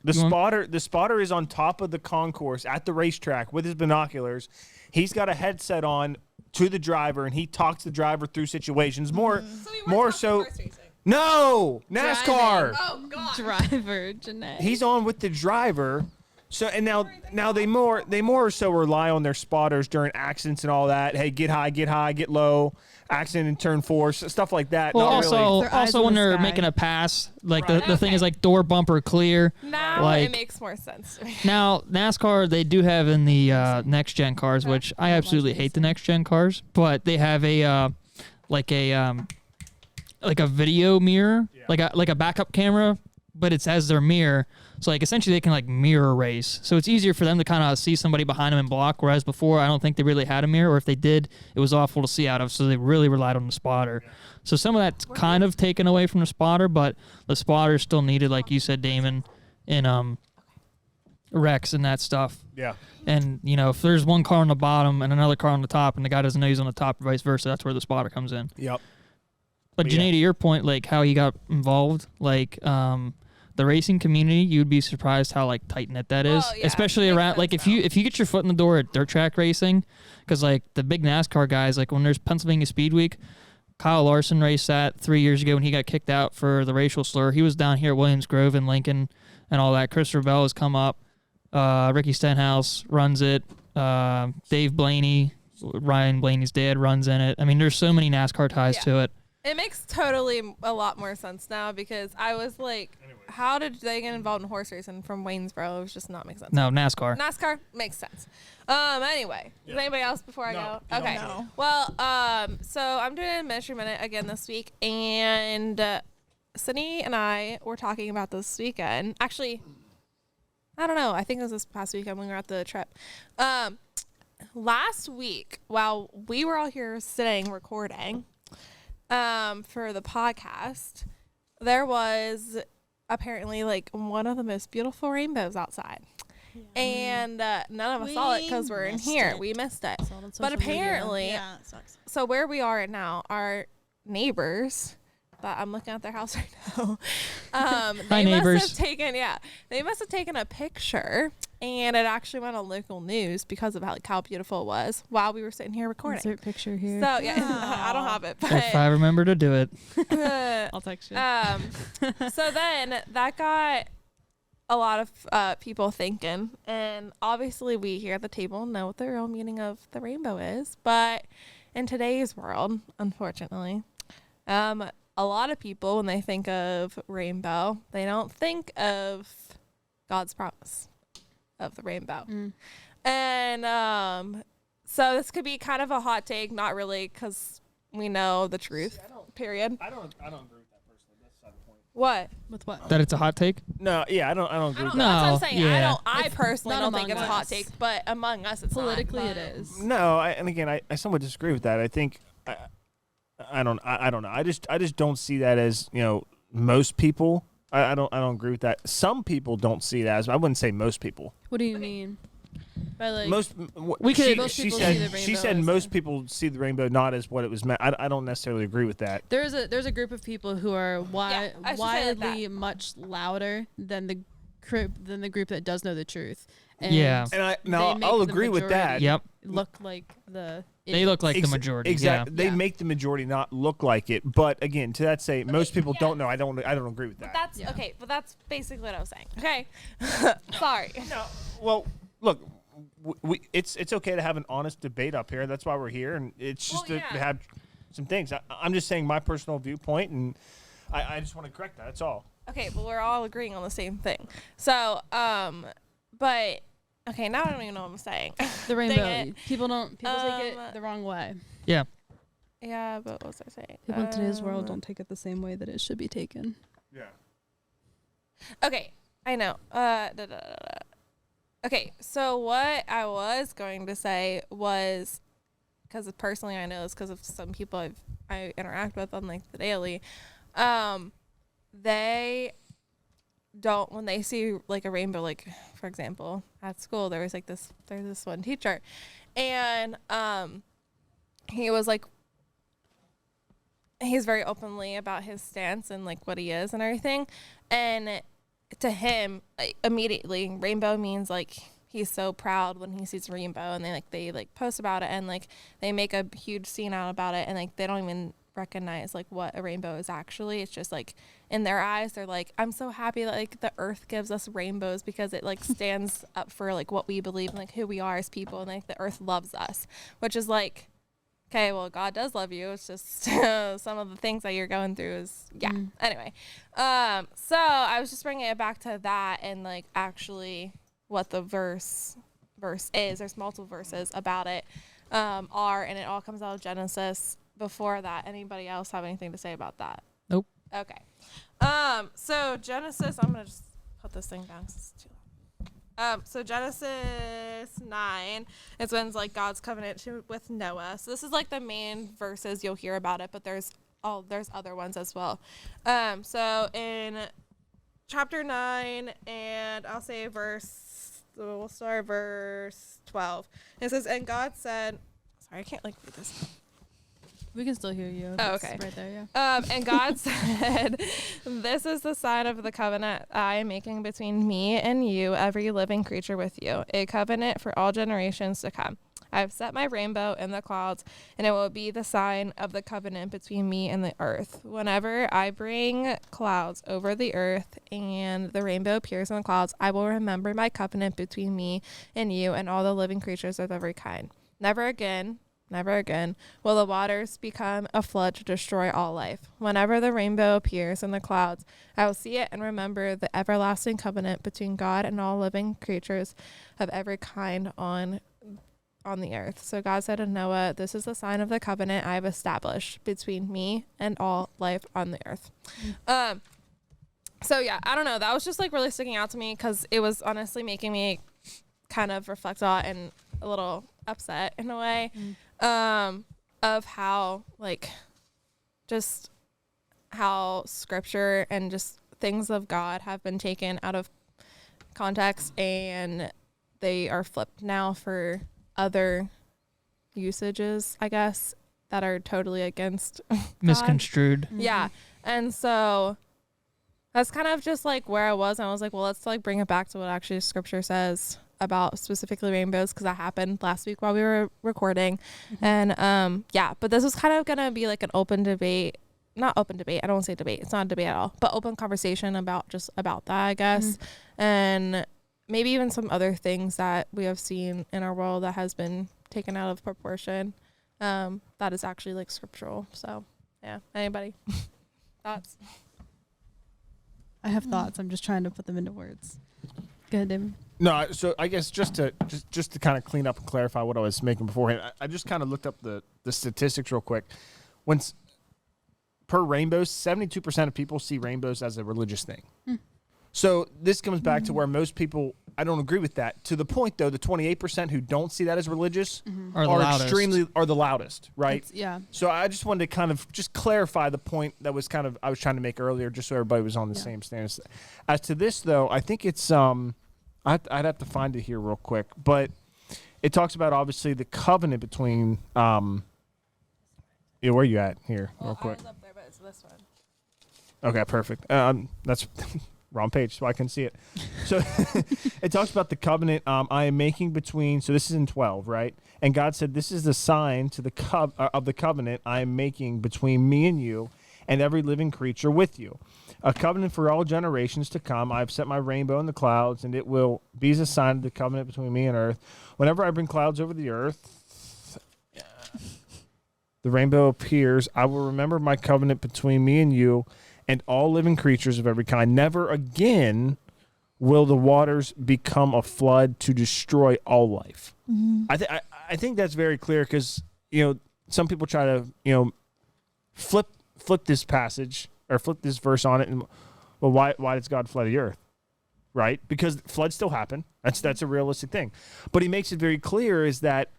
The You want- spotter is on top of the concourse at the racetrack with his binoculars. He's got a headset on to the driver, and he talks the driver through situations. More so. No, NASCAR. Oh God. Driver, Janae. He's on with the driver. So and now they more so rely on their spotters during accidents and all that. Hey, get high, get low, accident in turn 4, stuff like that. well, Not also, really. Their eyes also in when the they're sky. making a pass, like Right. the thing is Okay. like door bumper clear. Now Like- it makes more sense to me. Now NASCAR, they do have in the next gen cars, which I absolutely hate the next gen cars, but they have a like a video mirror, like a backup camera, but it's as their mirror. So like essentially they can like mirror race. So it's easier for them to kind of see somebody behind them and block. Whereas before I don't think they really had a mirror, or if they did, it was awful to see out of. So they really relied on the spotter. So some of that's kind of taken away from the spotter, but the spotter is still needed, like you said, Damon, in wrecks and that stuff. Yeah. And you know, if there's one car on the bottom and another car on the top, and the guy doesn't know he's on the top, or vice versa, that's where the spotter comes in. Yep. But But Janae, yeah. to your point, like how he got involved, like the racing community, you'd be surprised how like tight knit that is, Well, yeah, especially makes around like sense, if you get your foot in the door at dirt track racing, because like the big NASCAR guys, like when there's Pennsylvania Speed Week, Kyle Larson raced that 3 years ago when he got kicked out for the racial slur. He was down here at Williams Grove and Lincoln and all that. Christopher Bell has come up. Ricky Stenhouse runs it. Dave Blaney, Ryan Blaney's dad, runs in it. I mean, there's so many NASCAR ties to it. It makes totally a lot more sense now because I was like, how did they get involved in horse racing from Waynesboro? It was just not make sense. No, NASCAR. NASCAR makes sense. Anyway, is anybody else before I go? Okay. No. Well, so I'm doing a ministry minute again this week, and Sydney and I were talking about this weekend. Actually, I don't know. I think it was this past weekend when we were at the trip. Last week, while we were all here sitting recording, for the podcast, there was apparently like one of the most beautiful rainbows outside. And none of us saw it because we're in here. We missed it. But apparently, Yeah, it sucks. so where we are right now, our neighbors, that I'm looking at their house right now, Hi, they neighbors. they must have taken a picture, and it actually went on local news because of how beautiful it was while we were sitting here recording. Insert picture here. So yeah, I don't have it, If I remember to do it. but I'll text you. so then that got a lot of people thinking, and obviously we here at the table know what the real meaning of the rainbow is, but in today's world, unfortunately, a lot of people, when they think of rainbow, they don't think of God's promise of the rainbow. And so this could be kind of a hot take, not really, because we know the truth. Period. I don't agree with that personally. That's not the point. What? With what? That it's a hot take? No, yeah, I don't agree with that. That's what I'm No, saying. yeah. I personally not don't think among it's a hot us. take, but among us, it's Politically, not. it is. No, and again, I somewhat disagree with that. I think I don't know. I just don't see that as, most people. I don't agree with that. Some people don't see that as. I wouldn't say most people. What do you mean? By like Most We could- most she people said see the she rainbow said as most a- people see the rainbow not as what it was meant. I don't necessarily agree with that. there's a group of people who are I should say it like wildly much louder than the group that does know the truth. And Yeah. And they make I'll the agree with that. majority Yep. look like the They look like the Ex- majority. Exactly. Yeah. They Yeah. make the majority not look like it. But again, to that say, most people don't know. I don't agree with that. That's Yeah. okay, but that's basically what I was saying. Okay, sorry. No. Well, look, it's okay to have an honest debate up here. That's why we're here, and it's just Well, to yeah. have some things. I'm just saying my personal viewpoint, and I just want to correct that. That's all. Okay, well we're all agreeing on the same thing. So, but okay, now I don't even know what I'm saying. the Dang rainbow. it. People take it Um, the wrong way. Yeah. Yeah, but what was I saying? People in today's world don't take it the same way that it should be taken. Yeah. Okay, I know. Okay, so what I was going to say was, because personally I know this because of some people I interact with on like the daily, they don't, when they see like a rainbow, like for example at school there's this one teacher, and he was like, he's very openly about his stance and like what he is and everything, and to him, like, immediately rainbow means like he's so proud when he sees a rainbow, and they post about it, and like they make a huge scene out about it, and like they don't even recognize like what a rainbow is actually. It's just like in their eyes they're like, I'm so happy that like the earth gives us rainbows because it like stands up for like what we believe and like who we are as people, and like the earth loves us, which is like, okay, well, God does love you. It's just some of the things that you're going through is, yeah. Anyway, so I was just bringing it back to that and, like, actually what the verse is. There's multiple verses about it, and it all comes out of Genesis. Before that, anybody else have anything to say about that? Nope. Okay. So Genesis, I'm going to just put this thing down 'cause it's too loud. So Genesis 9 is when it's like God's covenant with Noah. So this is like the main verses you'll hear about it, but there's other ones as well. So in chapter 9, and I'll say we'll start verse 12. It says, and God said, sorry, I can't like read this. We can still hear you. Oh, It's okay. right there, yeah. And God said, this is the sign of the covenant I am making between me and you, every living creature with you, a covenant for all generations to come. I have set my rainbow in the clouds, and it will be the sign of the covenant between me and the earth. Whenever I bring clouds over the earth and the rainbow appears in the clouds, I will remember my covenant between me and you and all the living creatures of every kind. Never again will the waters become a flood to destroy all life. Whenever the rainbow appears in the clouds, I will see it and remember the everlasting covenant between God and all living creatures of every kind on the earth. So God said to Noah, this is the sign of the covenant I have established between me and all life on the earth. So yeah, I don't know. That was just like really sticking out to me because it was honestly making me kind of reflect a lot and a little upset in a way of how like just how scripture and just things of God have been taken out of context and they are flipped now for other usages, I guess, that are totally against Misconstrued. Yeah. And so that's kind of just like where I was. And I was like, well, let's like bring it back to what actually scripture says about specifically rainbows, because that happened last week while we were recording. And yeah, but this was kind of going to be like an open debate. Not open debate. I don't want to say debate. It's not a debate at all, but open conversation about that, I guess. And maybe even some other things that we have seen in our world that has been taken out of proportion. That is actually like scriptural. So yeah. Anybody? Thoughts? I have thoughts. I'm just trying to put them into words. Go ahead, David. No, so I guess just to kind of clean up and clarify what I was making beforehand, I just kind of looked up the statistics real quick. Per rainbows, 72% of people see rainbows as a religious thing. So this comes back to where most people, I don't agree with that. To the point, though, the 28% who don't see that as religious Are the loudest. are the loudest, right? Yeah. So I just wanted to kind of just clarify the point that was kind of I was trying to make earlier, just so everybody was on the same stance. As to this, though, I think it's I'd have to find it here real quick, but it talks about obviously the covenant between where are you at here, real quick? I was up there, but it's this one. Okay, perfect. That's wrong page, so I can see it. So it talks about the covenant I am making between. So this is in 12, right? And God said, "This is the sign to the of the covenant I am making between me and you, and every living creature with you. A covenant for all generations to come. I have set my rainbow in the clouds, and it will be as a sign of the covenant between me and earth. Whenever I bring clouds over the earth, the rainbow appears. I will remember my covenant between me and you, and all living creatures of every kind. Never again will the waters become a flood to destroy all life." I think that's very clear because some people try to flip this passage or flip this verse on it, and well, why does God flood the earth? Right? Because floods still happen. That's a realistic thing. But he makes it very clear is that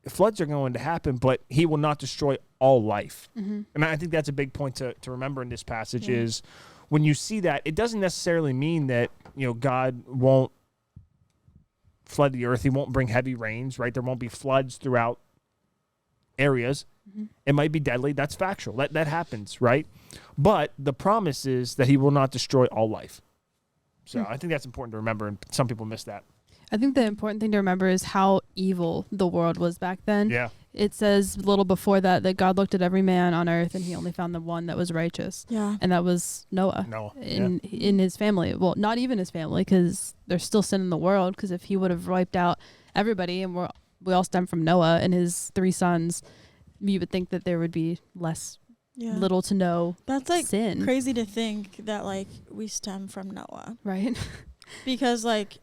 floods are going to happen, but he will not destroy all life. And I think that's a big point to remember in this passage is when you see that, it doesn't necessarily mean that God won't flood the earth. He won't bring heavy rains, right? There won't be floods throughout areas. It might be deadly. That's factual. That happens, right? But the promise is that he will not destroy all life. So I think that's important to remember, and some people miss that. I think the important thing to remember is how evil the world was back then. Yeah. It says a little before that God looked at every man on earth and he only found the one that was righteous. Yeah. And that was Noah. In his family. Well, not even his family, because there's still sin in the world, because if he would have wiped out everybody, and we all stem from Noah and his 3 sons, you would think that there would be little to no That's like sin. crazy to think that like we stem from Noah. Right? Because like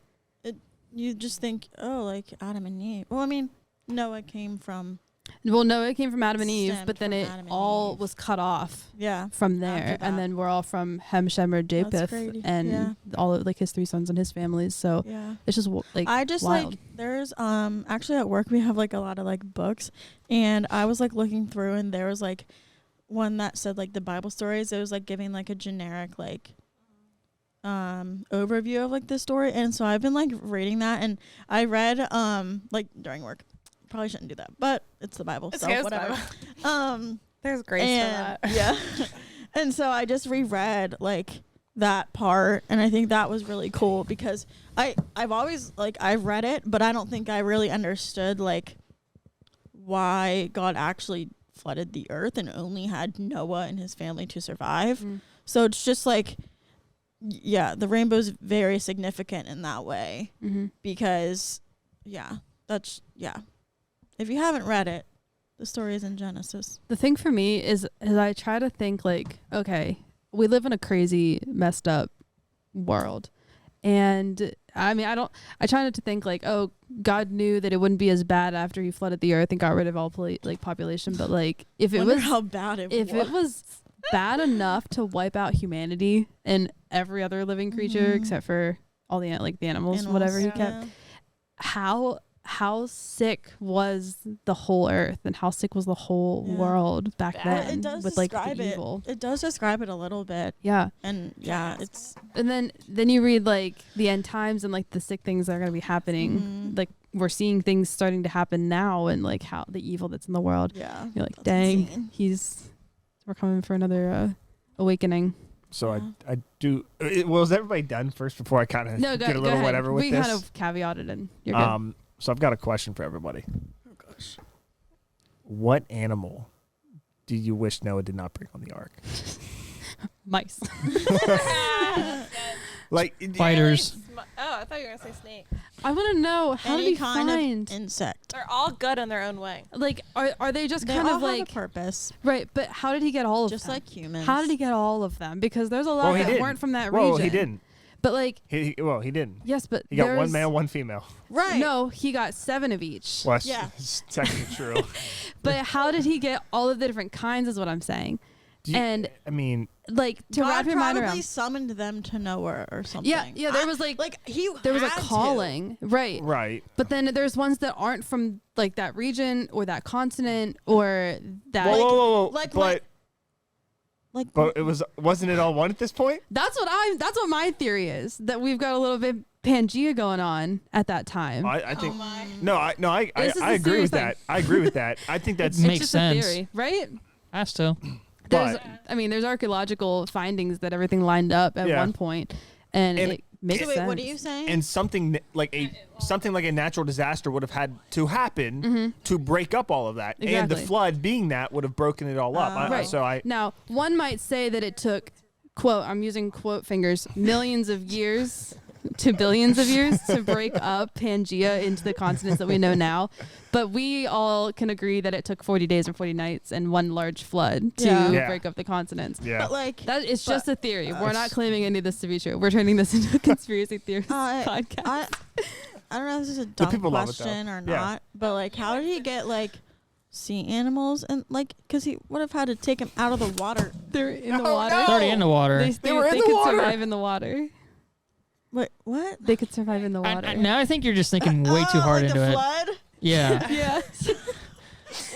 you just think, oh, like Adam and Eve. Well, I mean, Noah came from Noah came from Adam and Eve, Stemmed but then from it Adam and all Eve. was cut off Yeah. from there. After that. And then we're all from Ham, Shem, or Japheth, crazy. and Yeah. all of like his 3 sons and his families. So Yeah. it's just like I just wild. like there's actually at work we have like a lot of like books, and I was like looking through, and there was like one that said like the Bible stories. It was like giving like a generic like overview of like the story, and so I've been like reading that, and I read like during work. Probably shouldn't do that, but it's the Bible, so whatever. There's grace for that. Yeah. And so I just reread like that part, and I think that was really cool because I've always like I've read it, but I don't think I really understood like why God actually flooded the earth and only had Noah and his family to survive. So it's just like, yeah, the rainbow's very significant in that way because, if you haven't read it, the story is in Genesis. The thing for me is I try to think like, okay, we live in a crazy, messed up world. And I mean, I try not to think like, oh, God knew that it wouldn't be as bad after he flooded the earth and got rid of all population. But like, if it was how bad it was bad enough to wipe out humanity and every other living creature except for all the the animals, whatever he kept, how sick was the whole earth and how sick was the whole world back then with like the evil. It does describe it a little bit. Yeah. And it's and then you read like the end times and like the sick things that are going to be happening. Like we're seeing things starting to happen now and like how the evil that's in the world. Yeah. You're like, that's dang, insane. we're coming for another awakening. So I do. Well, is everybody done first before I kind of get a little ahead. whatever with we this? kind of caveated and you're good. So I've got a question for everybody. Oh gosh. What animal do you wish Noah did not bring on the ark? Mice. Like Spiders. Oh, I thought you were gonna say snake. I want to know how Any did he kind find of insect. They're all good in their own way. like are they just They kind all of have like a purpose, right? But how did he get all of just them? like humans. How did he get all of them? Because there's a lot that weren't from that region. Well, he didn't. But like, He didn't. yes, but He got one there's- male, one female. Right. No, he got 7 of each. Well, that's, Yeah. that's technically true. But how did he get all of the different kinds? Is what I'm saying. And I mean, like to God wrap your mind probably around. summoned them to Noah or something. Yeah. There was like there was a had to. calling, right? right. But then there's ones that aren't from like that region or that continent or that. Whoa. like- But wasn't it all one at this point? That's what my theory is, that we've got a little bit Pangea going on at that time. I think my. I This is I a agree serious with that. I agree with that. I think that's It's Makes just sense. a theory, right? Has to. There's, But- there's archaeological findings that everything lined up at Yeah. one point, and it makes So wait, sense. what are you saying? and something like a natural disaster would have had to happen to break up all of that, and the Exactly. flood being that would have broken it all up. Right. Now, one might say that it took, quote, I'm using quote fingers, millions of years to billions of years to break up Pangea into the continents that we know now. But we all can agree that it took 40 days and 40 nights and one large flood to Yeah. break up the continents. Yeah. But like That is just a theory. We're not claiming any of this to be true. We're turning this into a conspiracy theory podcast. I don't know if this is a dumb people love it, though. question or Yeah. not, but like, how did he get like sea animals and like, because he would have had to take them out of the water. They're in the Oh, water. no. It's already in the water. They were in the could water. survive in the water. Wait, what? They could survive in the water. Now I think you're just thinking way too hard like into a it. flood? Yeah. yeah.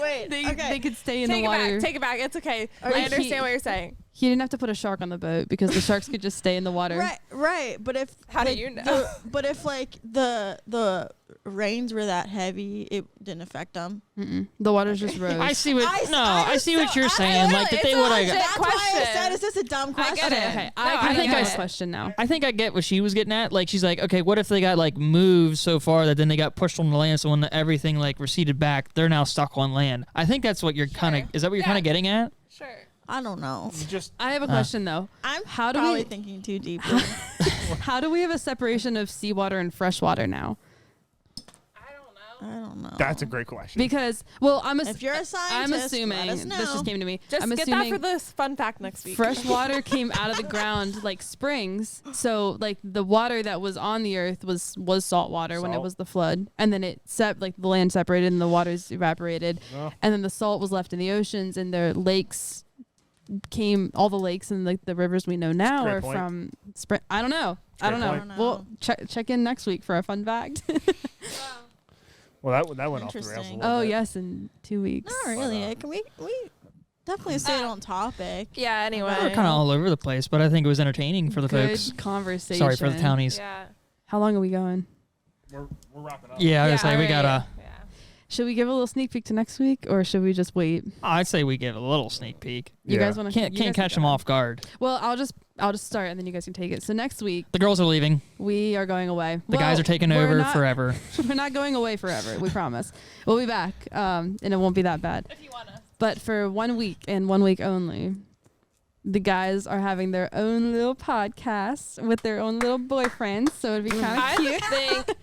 Wait, They could stay in Take the it water. back. Take it back. It's okay. Like I understand what you're saying. He didn't have to put a shark on the boat because the sharks could just stay in the water. Right. But if How do like, you know? but if like the rains were that heavy, it didn't affect them. Mm-mm. The water's just rose. I see what I see what so- you're saying. Like that it's they a would legit have. That's why I question. said, is this a dumb I question? get it. Okay, No, I think think I I- have a question now. I think I get what she was getting at. Like she's like, okay, what if they got like moved so far that then they got pushed on the land, so when everything like receded back, they're now stuck on land. I think that's what you're kind of. Is that what you're kind of getting at? Sure. I don't know. Just I have a question though. I'm How do probably we- thinking too deeply. How do we have a separation of seawater and freshwater now? I don't know. that's a great question. Because, well, If you're a I'm scientist, assuming let us know. this just came to me. Just I'm get assuming that for this fun fact next week. fresh water came out of the ground like springs. So like the water that was on the earth was salt water when it Salt. was the flood, and then like the land separated and the waters evaporated, Oh. and then the salt was left in the oceans, and the lakes all the lakes and like the rivers we know now Great are point. from spring. I don't know. I don't Great know. point. Well, check in next week for a fun fact. Well, that went off the rails a Interesting. little Oh bit. yes, in 2 weeks. Not really. Can we definitely stay on topic? Yeah. Anyway. We're kind of all over the place, but I think it was entertaining for the Good folks. conversation. Sorry for the townies. Yeah. How long are we going? We're wrapping up. Yeah, I was like, we alright. gotta. Yeah. Should we give a little sneak peek to next week, or should we just wait? I'd say we give a little sneak peek. You Yeah. guys want to? Can't catch them off guard. Well, I'll just I'll just start and then you guys can take it. So next week The girls are leaving. we are going away. The guys are taking over forever. We're not going away forever. We promise. We'll be back, and it won't be that bad. If you want us. But for 1 week and 1 week only, the guys are having their own little podcast with their own little boyfriends. So it'd be kind of I cute. think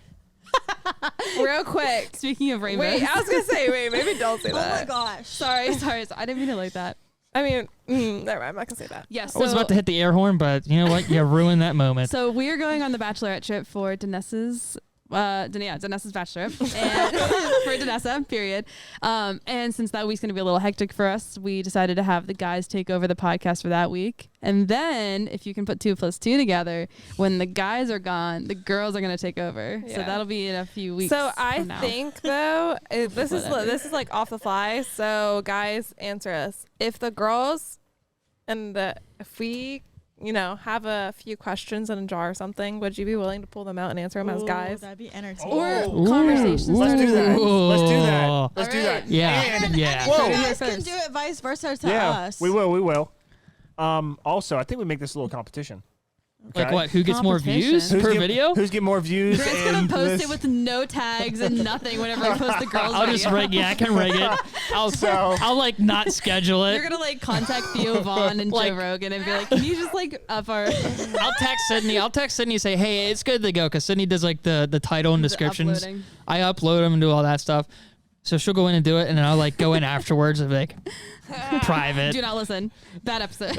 real quick. Speaking of rainbows. Wait, I was gonna say maybe don't say Oh that. my gosh. sorry. I didn't mean it like that. I mean, never mind. I'm not gonna say that. Yes. I was about to hit the air horn, but you know what? You ruined that moment. So we are going on the bachelorette trip for Danessa's bachelor and for Danessa, period. And since that week's going to be a little hectic for us, we decided to have the guys take over the podcast for that week. And then if you can put 2 + 2 together, when the guys are gone, the girls are going to take over. So Yeah. that'll be in a few weeks. So I from now. think though this Whatever. is like off the fly. So guys, answer us. If the girls and if we have a few questions in a jar or something, would you be willing to pull them out and answer them as Ooh, guys? That'd be entertaining. Or Ooh. conversations. Let's do that. Let's do that. Ooh. Let's do Alright. that. Yeah. And Yeah. Whoa. You Here guys can first. do it vice versa to yeah, us. we will. Also, I think we make this a little competition. Like Okay? what? Who gets more views Competition. per get- video? Who's getting more views? Grant's going and to post this- it with no tags and nothing whenever I post the girls' I'll just video. rig. Yeah, I can rig it. I'll like not schedule You're it. going to like contact Theo Vaughn and Like- Joe Rogan and be like, can you just like up our I'll text Sydney. Say, hey, it's good to go, because Sydney does like the title and descriptions. uploading? I upload them and do all that stuff. So she'll go in and do it, and then I'll like go in afterwards and be like private. Do not listen. Bad episode.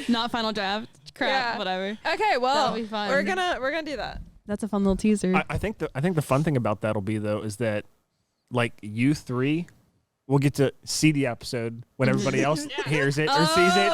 Not final draft. Crap. Yeah. Whatever. Okay, well, That'll be fun. we're gonna do that. That's a fun little teaser. I think the fun thing about that'll be though is that like you 3 will get to see the episode when everybody else hears it or sees it.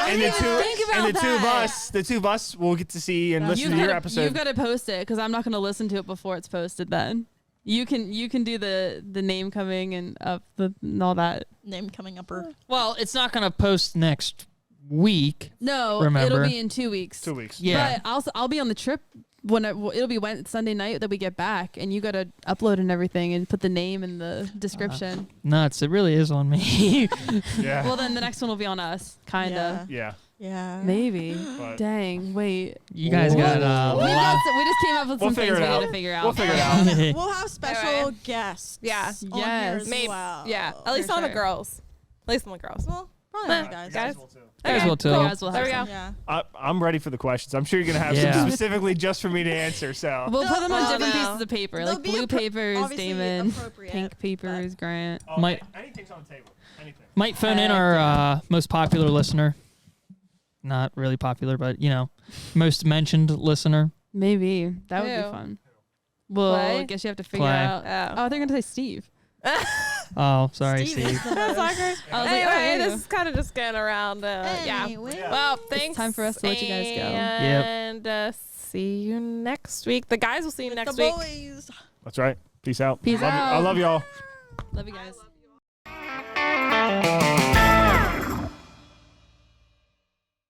And the two of us will get to see and listen to your episode. You've got to post it because I'm not going to listen to it before it's posted. Then you can do the name coming and up and all that. Name coming up. Or Well, it's not gonna post next week. No, Remember. it'll be in 2 weeks. 2 weeks. Yeah. But I'll be on the trip when it'll be Sunday night that we get back, and you got to upload and everything and put the name in the description. Nuts. It really is on me. Yeah. Well, then the next one will be on us, kind of. yeah. Yeah. Maybe. But- Dang. Wait. You guys got We just came up with We'll some figure things it we out. got to figure out. We'll figure it out. We'll have special guests. Yeah. On Yes. here as Maybe. well. Yeah. At least For on the sure. girls. At least on the girls. Well, probably on the guys. Guys. Guys will too. Cool. You guys will There we have go. some. Yeah. I'm ready for the questions. I'm sure you're gonna have Yeah. some specifically just for me to answer. So We'll put them on Oh, different no. pieces of paper, They'll like be blue paper is obviously Damon, appropriate, pink paper but- is Grant. Might- anything's on the table. Anything. Might phone in our most popular listener. Not really popular, but most mentioned listener. Maybe that would Who? be fun. Well, Clay? I guess you have to figure Clay. out. Oh. Oh, they're gonna say Steve. Oh, sorry, Steve Steve. is the That's most- awkward. I was like, Anyway, oh, there you this go. is kind of just getting around. Yeah. Anyway. Well, thanks. time for us to let you guys go. And see you next week. The guys will see you next the week. boys. That's right. Peace out. Peace Love you- out. I love y'all. Love you guys.